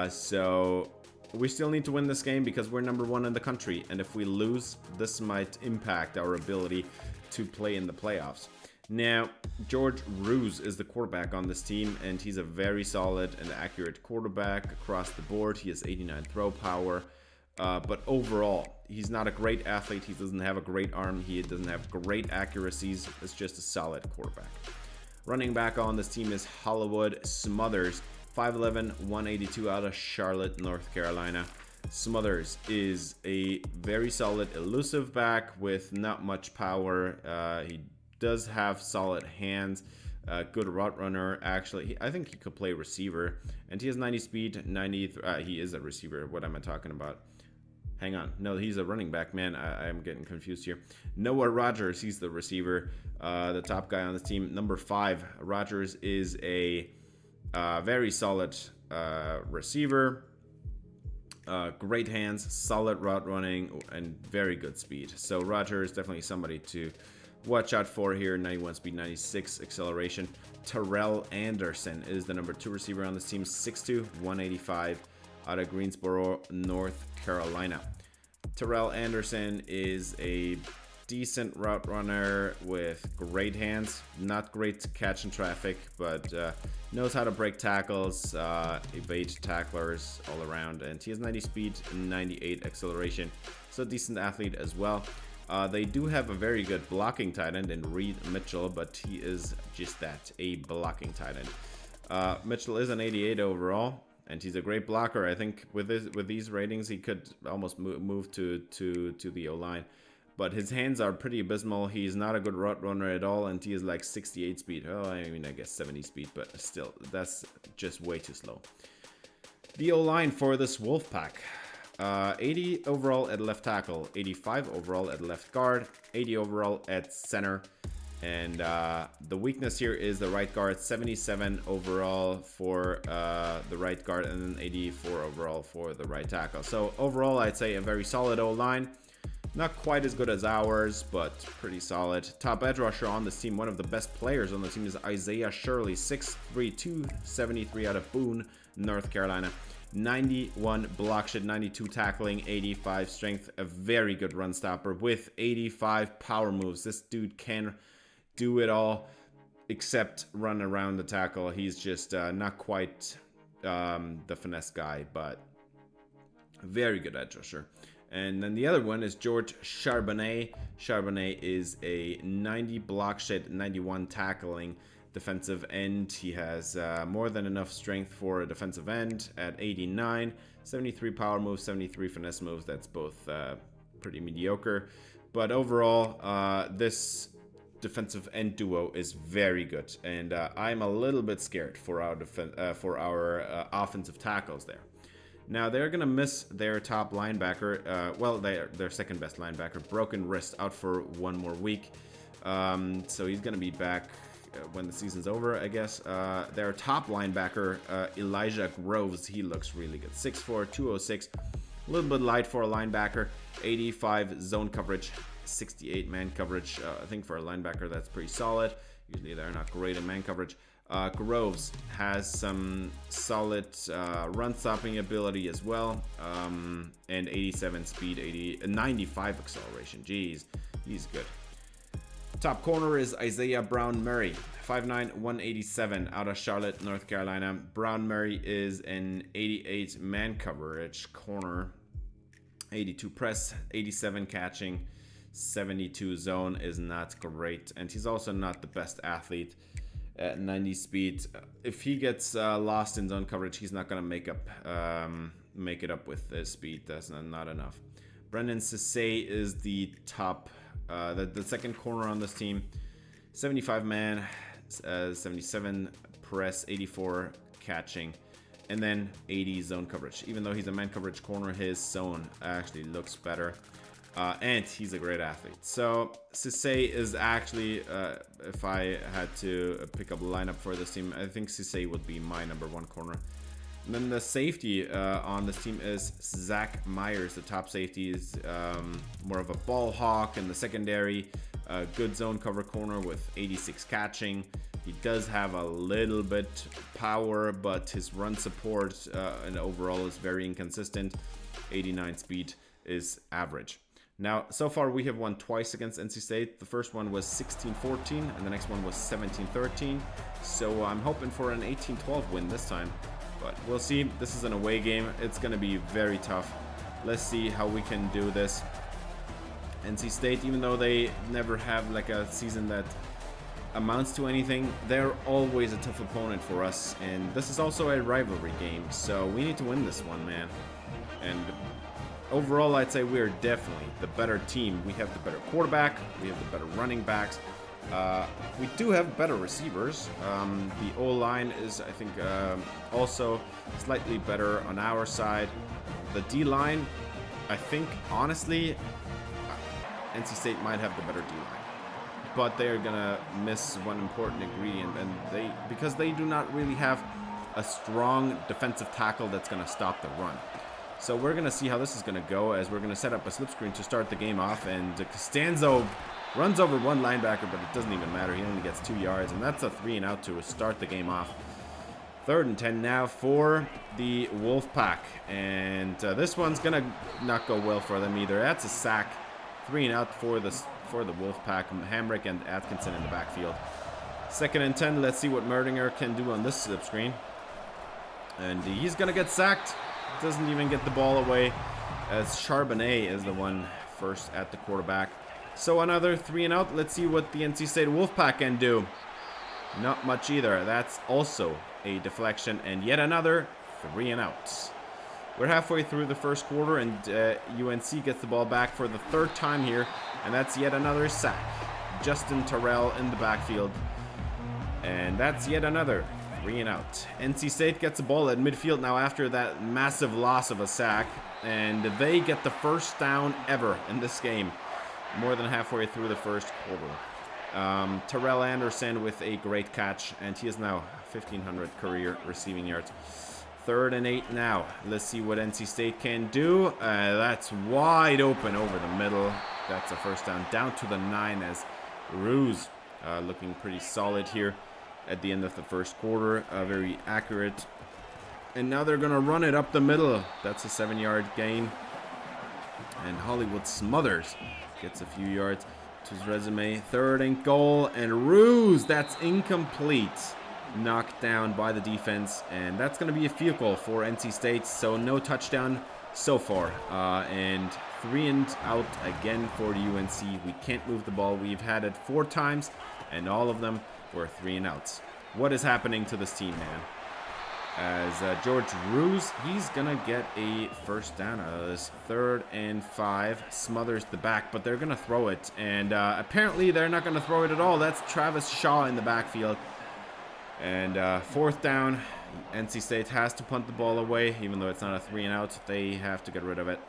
so we still need to win this game because we're number 1 in the country, and if we lose, this might impact our ability to play in the playoffs. Now, George Ruse is the quarterback on this team, and he's a very solid and accurate quarterback across the board. He has 89 throw power. But overall, he's not a great athlete. He doesn't have a great arm. He doesn't have great accuracies. It's just a solid quarterback. Running back on this team is Hollywood Smothers, 5'11", 182 out of Charlotte, North Carolina. Smothers is a very solid elusive back with not much power. He does have solid hands. Good route runner. Actually, I think he could play receiver. And he has 90 speed, 90... he is a receiver. What am I talking about? Hang on. No, he's a running back, man. I'm getting confused here. Noah Rogers, he's the receiver. The top guy on this team. Number 5, Rogers is a very solid receiver. Great hands, solid route running, and very good speed. So Rogers is definitely somebody to watch out for here. 91 speed, 96 acceleration. Terrell Anderson is the number 2 receiver on this team. 6'2", 185 out of Greensboro, North Carolina. Terrell Anderson is a decent route runner with great hands. Not great to catch in traffic, but knows how to break tackles, evade tacklers all around. And he has 90 speed and 98 acceleration. So decent athlete as well. They do have a very good blocking tight end in Reed Mitchell, but he is just that, a blocking tight end. Mitchell is an 88 overall, and he's a great blocker. I think with these ratings, he could almost move to the O-line. But his hands are pretty abysmal. He's not a good route runner at all, and he is like 68 speed. Oh, I mean, I guess 70 speed, but still, that's just way too slow. The O-line for this Wolfpack. 80 overall at left tackle, 85 overall at left guard, 80 overall at center, and the weakness here is the right guard. 77 overall for the right guard, and then 84 overall for the right tackle. So overall, I'd say a very solid O-line. Not quite as good as ours, but pretty solid. Top edge rusher on this team, one of the best players on the team, is Isaiah Shirley, 6'3", 273 out of Boone, North Carolina. 91 block shed, 92 tackling, 85 strength, a very good run stopper with 85 power moves. This dude can do it all except run around the tackle. He's just not quite the finesse guy, but very good edge rusher. And then the other one is George Charbonnet. Charbonnet is a 90 block shed, 91 tackling defensive end. He has more than enough strength for a defensive end at 89, 73 power moves, 73 finesse moves. That's both pretty mediocre. But overall, this defensive end duo is very good, and I'm a little bit scared for our offensive tackles there. Now they're gonna miss their top linebacker, well, their second best linebacker, broken wrist, out for 1 more week. So he's gonna be back when the season's over, I guess. Their top linebacker, Elijah Groves, he looks really good. 6'4", 206, a little bit light for a linebacker. 85 zone coverage, 68 man coverage. I think for a linebacker that's pretty solid. Usually they're not great in man coverage. Groves has some solid run stopping ability as well, and 87 speed, 95 acceleration. Jeez, he's good. Top corner is Isaiah Brown Murray, 5'9", 187, out of Charlotte, North Carolina. Brown Murray is an 88 man coverage corner, 82 press, 87 catching, 72 zone is not great, and he's also not the best athlete. At 90 speed, if he gets lost in zone coverage, he's not gonna make it up with his speed. That's not enough. Brendan Sisse is the top, the second corner on this team. 75 man, 77 press, 84 catching, and then 80 zone coverage. Even though he's a man coverage corner, his zone actually looks better. And he's a great athlete. So Sisse is actually, if I had to pick up a lineup for this team, I think Sisse would be my number 1 corner. And then the safety on this team is Zach Myers. The top safety is more of a ball hawk in the secondary. Good zone cover corner with 86 catching. He does have a little bit power, but his run support and overall is very inconsistent. 89 speed is average. Now, so far we have won twice against NC State. The first one was 16-14, and the next one was 17-13. So I'm hoping for an 18-12 win this time. But we'll see. This is an away game. It's going to be very tough. Let's see how we can do this. NC State, even though they never have like a season that amounts to anything, they're always a tough opponent for us. And this is also a rivalry game, so we need to win this one, man. And overall, I'd say we're definitely the better team. We have the better quarterback. We have the better running backs. We do have better receivers. The O-line is, I think, also slightly better on our side. The D-line, I think, honestly, NC State might have the better D-line. But they're going to miss one important ingredient, and because they do not really have a strong defensive tackle that's going to stop the run. So we're going to see how this is going to go, as we're going to set up a slip screen to start the game off. And Costanzo runs over one linebacker, but it doesn't even matter. He only gets 2 yards, and that's a 3-and-out to start the game off. 3rd and 10 now for the Wolfpack. And this one's going to not go well for them either. That's a sack. 3-and-out for the Wolfpack. Hamrick and Atkinson in the backfield. 2nd and 10. Let's see what Merdinger can do on this slip screen. And he's going to get sacked. Doesn't even get the ball away, as Charbonnet is the one first at the quarterback. So another 3-and-out. Let's see what the NC State Wolfpack can do. Not much either. That's also a deflection, and yet another 3-and-out. We're halfway through the first quarter, and UNC gets the ball back for the 3rd time here, and that's yet another sack. Justin Terrell in the backfield, and that's yet another 3-and-out. NC State gets the ball at midfield now after that massive loss of a sack, and they get the first down ever in this game, more than halfway through the first quarter. Terrell Anderson with a great catch, and he is now 1,500 career receiving yards. 3rd and 8 now. Let's see what NC State can do. That's wide open over the middle. That's a first down, down to the 9, as Ruse looking pretty solid here at the end of the first quarter. Very accurate. And now they're going to run it up the middle. That's a 7-yard gain. And Hollywood Smothers gets a few yards to his resume. 3rd and goal. And Ruse, that's incomplete. Knocked down by the defense. And that's going to be a field goal for NC State. So no touchdown so far. And 3-and-out again for UNC. We can't move the ball. We've had it 4 times, and all of them were 3-and-outs. What is happening to this team, man? As George Ruse, he's gonna get a first down out of this. 3rd and 5. Smothers the back, but they're gonna throw it, and apparently they're not gonna throw it at all. That's Travis Shaw in the backfield, And 4th down, NC State has to punt the ball away, even though it's not a 3 and out. They have to get rid of it.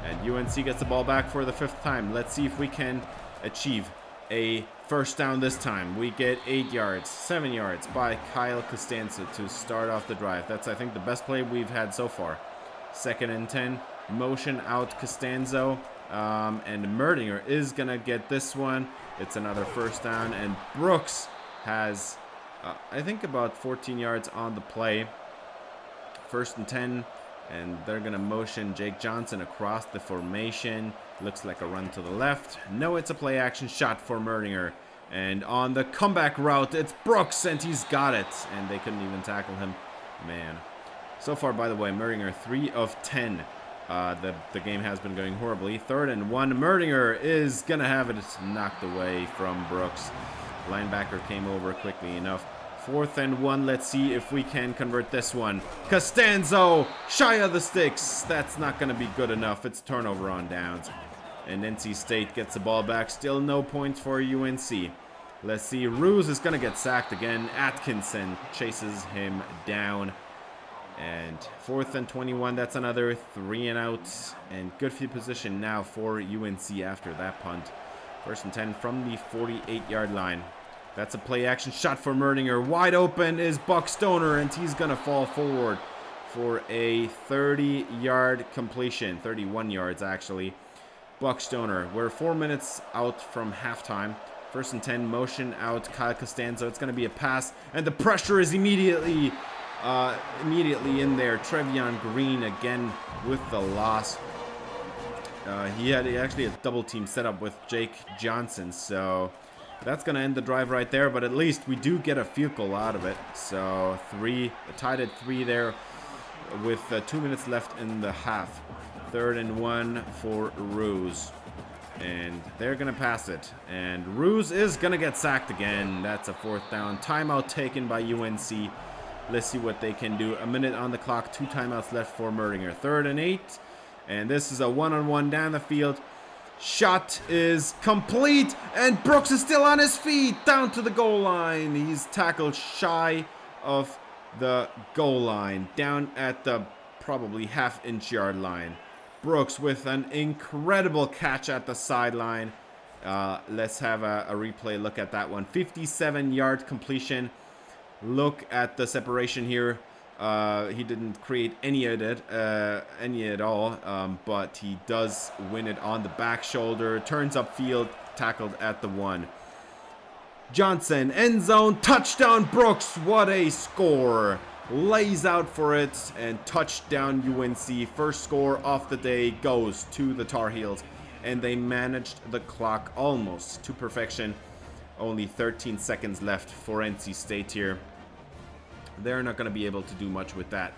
And UNC gets the ball back for the 5th time. Let's see if we can achieve a 1st down this time. We get 8 yards, 7 yards by Kyle Costanza to start off the drive. That's, I think, the best play we've had so far. 2nd and 10, motion out Costanzo, and Merdinger is gonna get this one. It's another 1st down, and Brooks has, I think, about 14 yards on the play. 1st and 10, and they're gonna motion Jake Johnson across the formation. Looks like a run to the left. No, it's a play action shot for Merdinger. And on the comeback route, it's Brooks, and he's got it. And they couldn't even tackle him. Man. So far, by the way, Merdinger 3 of 10. The game has been going horribly. 3rd and 1. Merdinger is gonna have it knocked away from Brooks. Linebacker came over quickly enough. 4th and 1. Let's see if we can convert this one. Costanzo, shy of the sticks. That's not going to be good enough. It's turnover on downs. And NC State gets the ball back. Still no points for UNC. Let's see. Ruse is going to get sacked again. Atkinson chases him down. And 4th and 21. That's another 3 and out. And good field position now for UNC after that punt. 1st and 10 from the 48-yard line. That's a play action shot for Merdinger. Wide open is Buck Stoner, and he's going to fall forward for a 30-yard completion. 31 yards, actually. Buck Stoner. We're 4 minutes out from halftime. 1st and 10, motion out Kyle Costanzo. It's going to be a pass, and the pressure is immediately in there. Trevion Green again with the loss. He had actually a double team set up with Jake Johnson, so that's going to end the drive right there, but at least we do get a field goal out of it. So tied at 3 there with 2 minutes left in the half. 3rd and 1 for Ruse. And they're going to pass it. And Ruse is going to get sacked again. That's a 4th down. Timeout taken by UNC. Let's see what they can do. A minute on the clock. 2 timeouts left for Merdinger. 3rd and 8. And this is a one-on-one down the field. Shot is complete, and Brooks is still on his feet down to the goal line. He's tackled shy of the goal line, down at the probably half-inch yard line. Brooks with an incredible catch at the sideline. Let's have a replay look at that one. 57-yard completion. Look at the separation here. He didn't create any at all, but he does win it on the back shoulder. Turns upfield, tackled at the 1. Johnson, end zone, touchdown Brooks. What a score. Lays out for it, and touchdown UNC. First score of the day goes to the Tar Heels, and they managed the clock almost to perfection. Only 13 seconds left for NC State here. They're not going to be able to do much with that.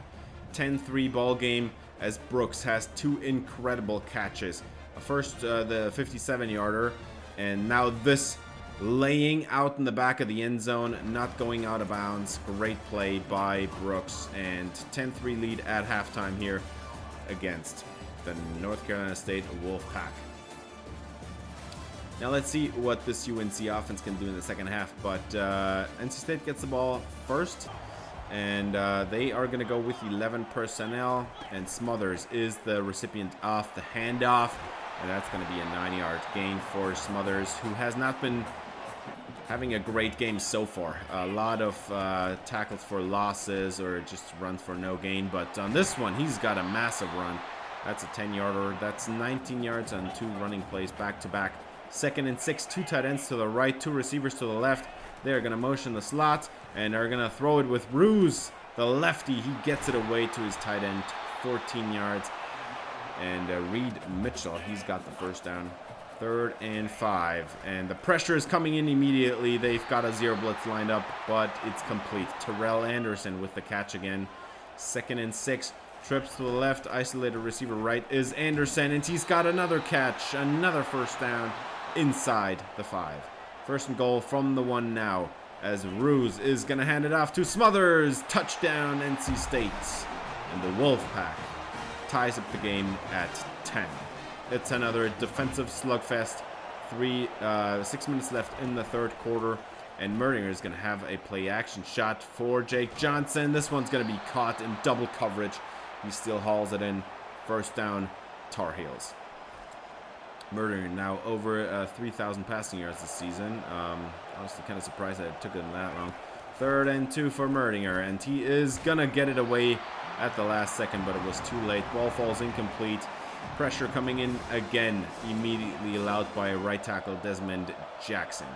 10-3 ball game as Brooks has 2 incredible catches. First, the 57-yarder, and now this laying out in the back of the end zone, not going out of bounds. Great play by Brooks, and 10-3 lead at halftime here against the North Carolina State Wolfpack. Now let's see what this UNC offense can do in the second half, but NC State gets the ball first. And they are going to go with 11 personnel, and Smothers is the recipient of the handoff, and that's going to be a 9-yard gain for Smothers, who has not been having a great game so far. A lot of tackles for losses or just runs for no gain, but on this one, he's got a massive run. That's a 10-yarder. That's 19 yards on 2 running plays back-to-back. 2nd and 6, 2 tight ends to the right, 2 receivers to the left. They're going to motion the slot, and are going to throw it with Ruse, the lefty. He gets it away to his tight end, 14 yards. And Reed Mitchell, he's got the first down. 3rd and 5. And the pressure is coming in immediately. They've got a zero blitz lined up, but it's complete. Terrell Anderson with the catch again. 2nd and 6. Trips to the left, isolated receiver right is Anderson, and he's got another catch, another first down inside the 5. 1st and goal from the 1 now, as Ruse is going to hand it off to Smothers. Touchdown, NC State. And the Wolfpack ties up the game at 10. It's another defensive slugfest. 6 minutes left in the 3rd quarter, And Merdinger is going to have a play action shot for Jake Johnson. This one's going to be caught in double coverage. He still hauls it in. First down, Tar Heels. Merdinger now over 3,000 passing yards this season. I was kind of surprised that it took him that long. 3rd and 2 for Merdinger, and he is going to get it away at the last second, but it was too late. Ball falls incomplete. Pressure coming in again, immediately allowed by right tackle Desmond Jackson.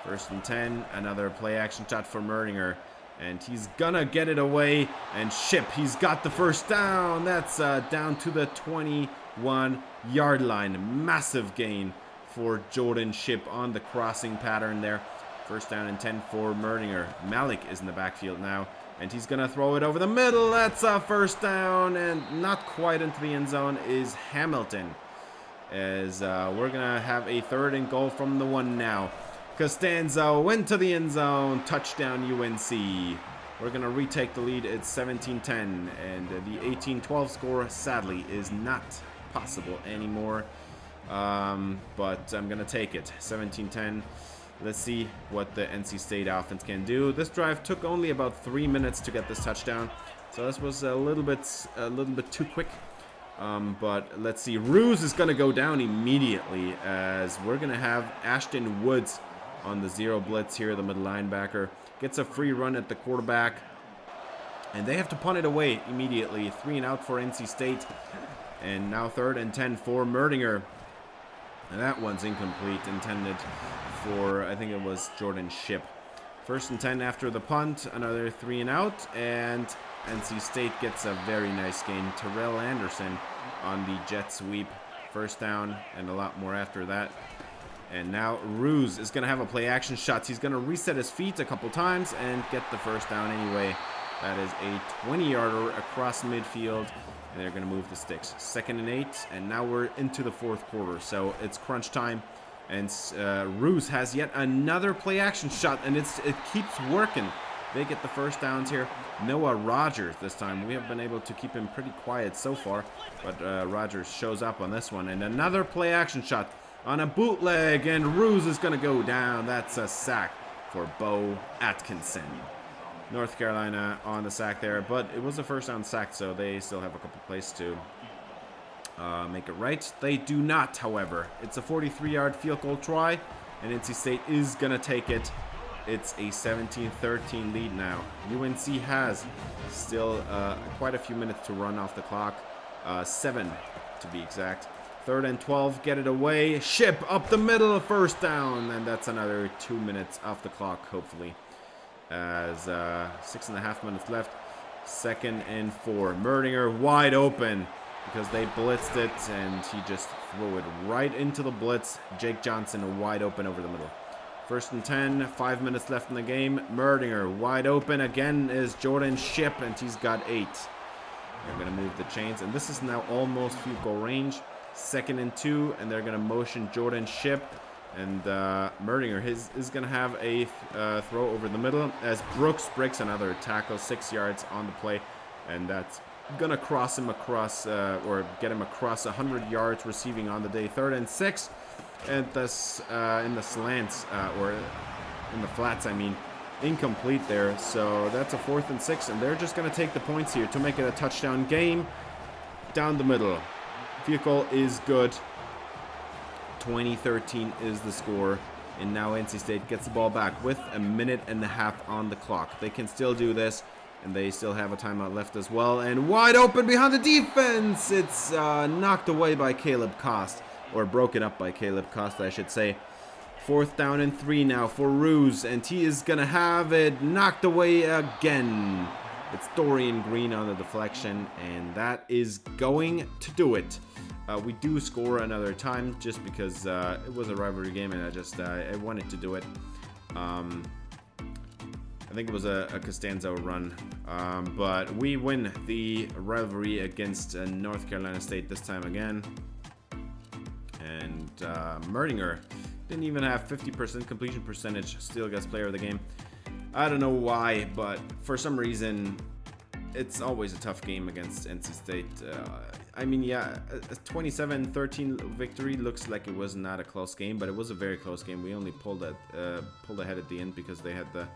1st and 10, another play action shot for Merdinger, and he's gonna get it away and ship. He's got the first down. That's down to the 21-yard line. Massive gain for Jordan Ship on the crossing pattern there. 1st down and 10 for Merdinger. Malik is in the backfield now, and he's gonna throw it over the middle. That's a 1st down, and not quite into the end zone is Hamilton. As we're gonna have a 3rd and goal from the 1 now. Costanzo went to the end zone. Touchdown UNC. We're gonna retake the lead. It's 17-10, and the 18-12 score sadly is not possible anymore. But I'm gonna take it. 17-10. Let's see what the NC State offense can do. This drive took only about 3 minutes to get this touchdown, so this was a little bit too quick. But let's see. Ruse is gonna go down immediately, as we're gonna have Ashton Woods on the 0 blitz here. The middle linebacker gets a free run at the quarterback, and they have to punt it away immediately. 3 and out for NC State, and now 3rd and 10 for Merdinger. And that one's incomplete, intended for, I think it was Jordan Ship. 1st and 10 after the punt, another 3 and out, and NC State gets a very nice gain. Terrell Anderson on the jet sweep. 1st down, and a lot more after that. And now Ruse is going to have a play action shot. He's going to reset his feet a couple times and get the 1st down anyway. That is a 20-yarder across midfield, and they're going to move the sticks. 2nd and 8, and now we're into the 4th quarter, so it's crunch time. And Ruse has yet another play action shot, and it keeps working. They get the 1st downs here. Noah Rogers this time. We have been able to keep him pretty quiet so far, but Rogers shows up on this one. And another play action shot on a bootleg, and Ruse is going to go down. That's a sack for Bo Atkinson. North Carolina on the sack there, but it was a 1st down sack, so they still have a couple plays to make it right. They do not, however. It's a 43-yard field goal try, and NC State is going to take it. It's a 17-13 lead now. UNC has still quite a few minutes to run off the clock. 7 to be exact. 3rd and 12, get it away. Ship up the middle, 1st down, and that's another 2 minutes off the clock, hopefully. As 6.5 minutes left. 2nd and 4. Merdinger wide open because they blitzed it, and he just threw it right into the blitz. Jake Johnson wide open over the middle. 1st and 10, 5 minutes left in the game. Merdinger wide open again is Jordan Ship, and he's got 8. They're going to move the chains, and this is now almost field goal range. 2nd and 2, and they're going to motion Jordan Ship, and Merdinger is going to have a throw over the middle as Brooks breaks another tackle, 6 yards on the play, and that's going to cross him across or get him across 100 yards receiving on the day. 3rd and 6, and this in the slants or in the flats, I mean, incomplete there. So that's a 4th and 6, and they're just going to take the points here to make it a touchdown game. Down the middle. Field goal is good. 20-13 is the score, and now NC State gets the ball back with a minute and a half on the clock. They can still do this, and they still have a timeout left as well. And wide open behind the defense. It's knocked away by Caleb Cost, or broken up by Caleb Cost, I should say. 4th down and 3 now for Ruse, and he is gonna have it knocked away again. It's Dorian Green on the deflection, and that is going to do it. We do score another time just because it was a rivalry game, and I wanted to do it. I think it was a Costanzo run, but we win the rivalry against North Carolina State this time again. And Merdinger didn't even have 50% completion percentage, still gets player of the game. I don't know why, but for some reason it's always a tough game against NC State. I mean, yeah, a 27-13 victory looks like it was not a close game, but it was a very close game. We only pulled ahead at the end because they had the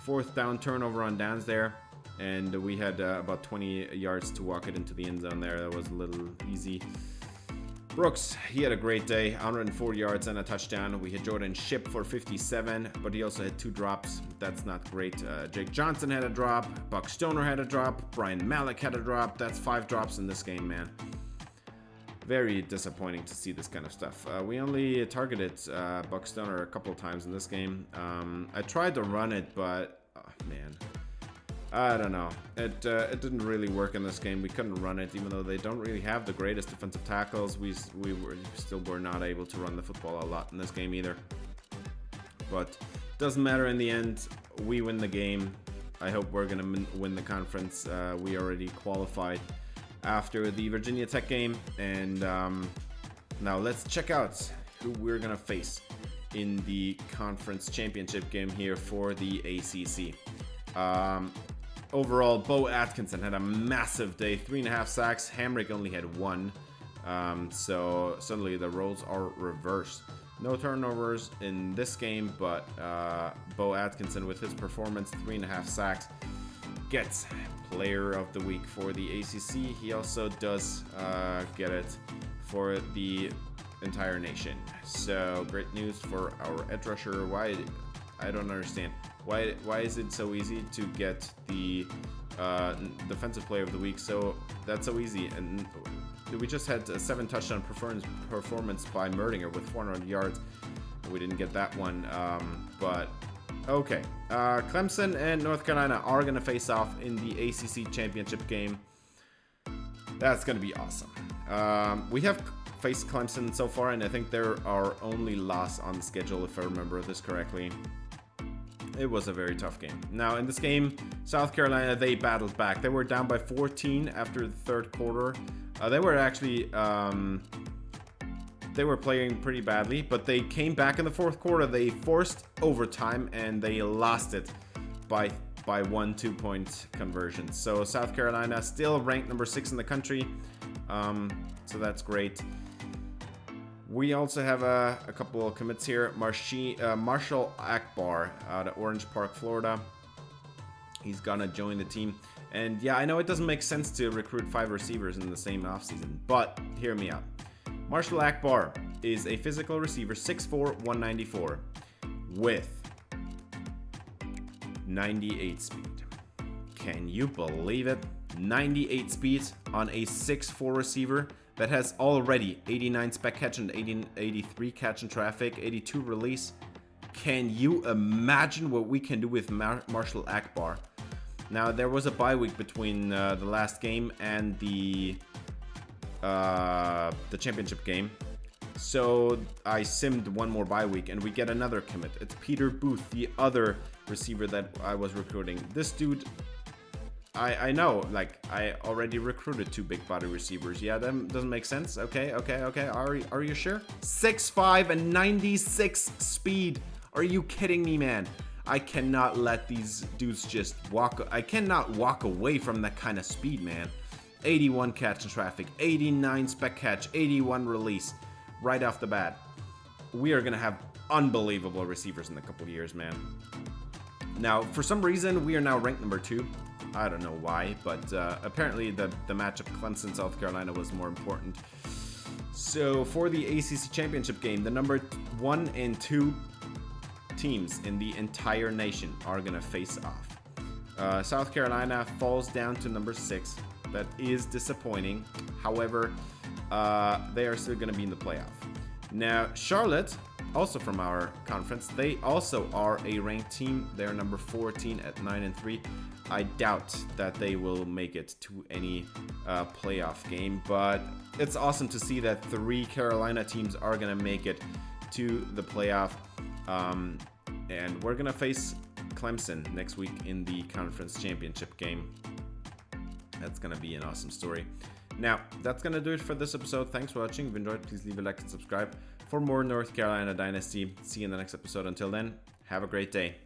4th down turnover on downs there, and we had about 20 yards to walk it into the end zone there. That was a little easy. Brooks, he had a great day, 104 yards and a touchdown. We had Jordan Shipp for 57, but he also had 2 drops. That's not great. Jake Johnson had a drop. Buck Stoner had a drop. Brian Malik had a drop. That's 5 drops in this game, man. Very disappointing to see this kind of stuff. We only targeted Buck Stoner a couple of times in this game. I tried to run it, but man, I don't know. It didn't really work in this game. We couldn't run it, even though they don't really have the greatest defensive tackles. We still were not able to run the football a lot in this game either. But doesn't matter in the end. We win the game. I hope we're gonna win the conference. We already qualified after the Virginia Tech game, and now let's check out who we're gonna face in the conference championship game here for the ACC. Overall, Bo Atkinson had a massive day, 3.5 sacks. Hamrick only had 1. So suddenly the roles are reversed. No turnovers in this game, but Bo Atkinson with his performance, 3.5 sacks, gets Player of the Week for the ACC. He also does get it for the entire nation. So great news for our edge rusher. Why? I don't understand. Why is it so easy to get the defensive player of the week? So that's so easy, and we just had a 7 touchdown performance by Merdinger with 400 yards. We didn't get that one, but okay. Clemson and North Carolina are gonna face off in the ACC championship game. That's gonna be awesome. We have faced Clemson so far, and I think they're our only loss on the schedule, if I remember this correctly. It was a very tough game. Now, in this game, South Carolina, they battled back. They were down by 14 after the 3rd quarter. They were actually, they were playing pretty badly, but they came back in the 4th quarter. They forced overtime, and they lost it by 1 2-point conversion. So South Carolina still ranked number 6 in the country. So that's great. We also have a couple of commits here. Marshall Akbar out of Orange Park, Florida. He's gonna join the team. And yeah, I know it doesn't make sense to recruit 5 receivers in the same offseason, but hear me out. Marshall Akbar is a physical receiver, 6'4", 194, with 98 speed. Can you believe it? 98 speed on a 6'4" receiver that has already 89 spec catch and 83 catch and traffic, 82 release. Can you imagine what we can do with Marshall Akbar? Now, there was a bye week between the last game and the championship game. So I simmed one more bye week, and we get another commit. It's Peter Booth, the other receiver that I was recruiting. This dude, I know, like, I already recruited 2 big body receivers. Yeah, that doesn't make sense. Okay. Are you sure? 6'5" and 96 speed. Are you kidding me, man? I cannot let these dudes just walk. I cannot walk away from that kind of speed, man. 81 catch and traffic, 89 spec catch, 81 release right off the bat. We are going to have unbelievable receivers in a couple years, man. Now, for some reason, we are now ranked number 2. I don't know why, but apparently the matchup Clemson-South Carolina was more important. So for the ACC championship game, the number 1 and 2 teams in the entire nation are going to face off. South Carolina falls down to number 6. That is disappointing. However, they are still going to be in the playoff. Now, Charlotte, also from our conference, they also are a ranked team. They're number 14 at 9-3. I doubt that they will make it to any playoff game, but it's awesome to see that 3 Carolina teams are going to make it to the playoff. And we're going to face Clemson next week in the conference championship game. That's going to be an awesome story. Now, that's going to do it for this episode. Thanks for watching. If you enjoyed, please leave a like and subscribe for more North Carolina Dynasty. See you in the next episode. Until then, have a great day.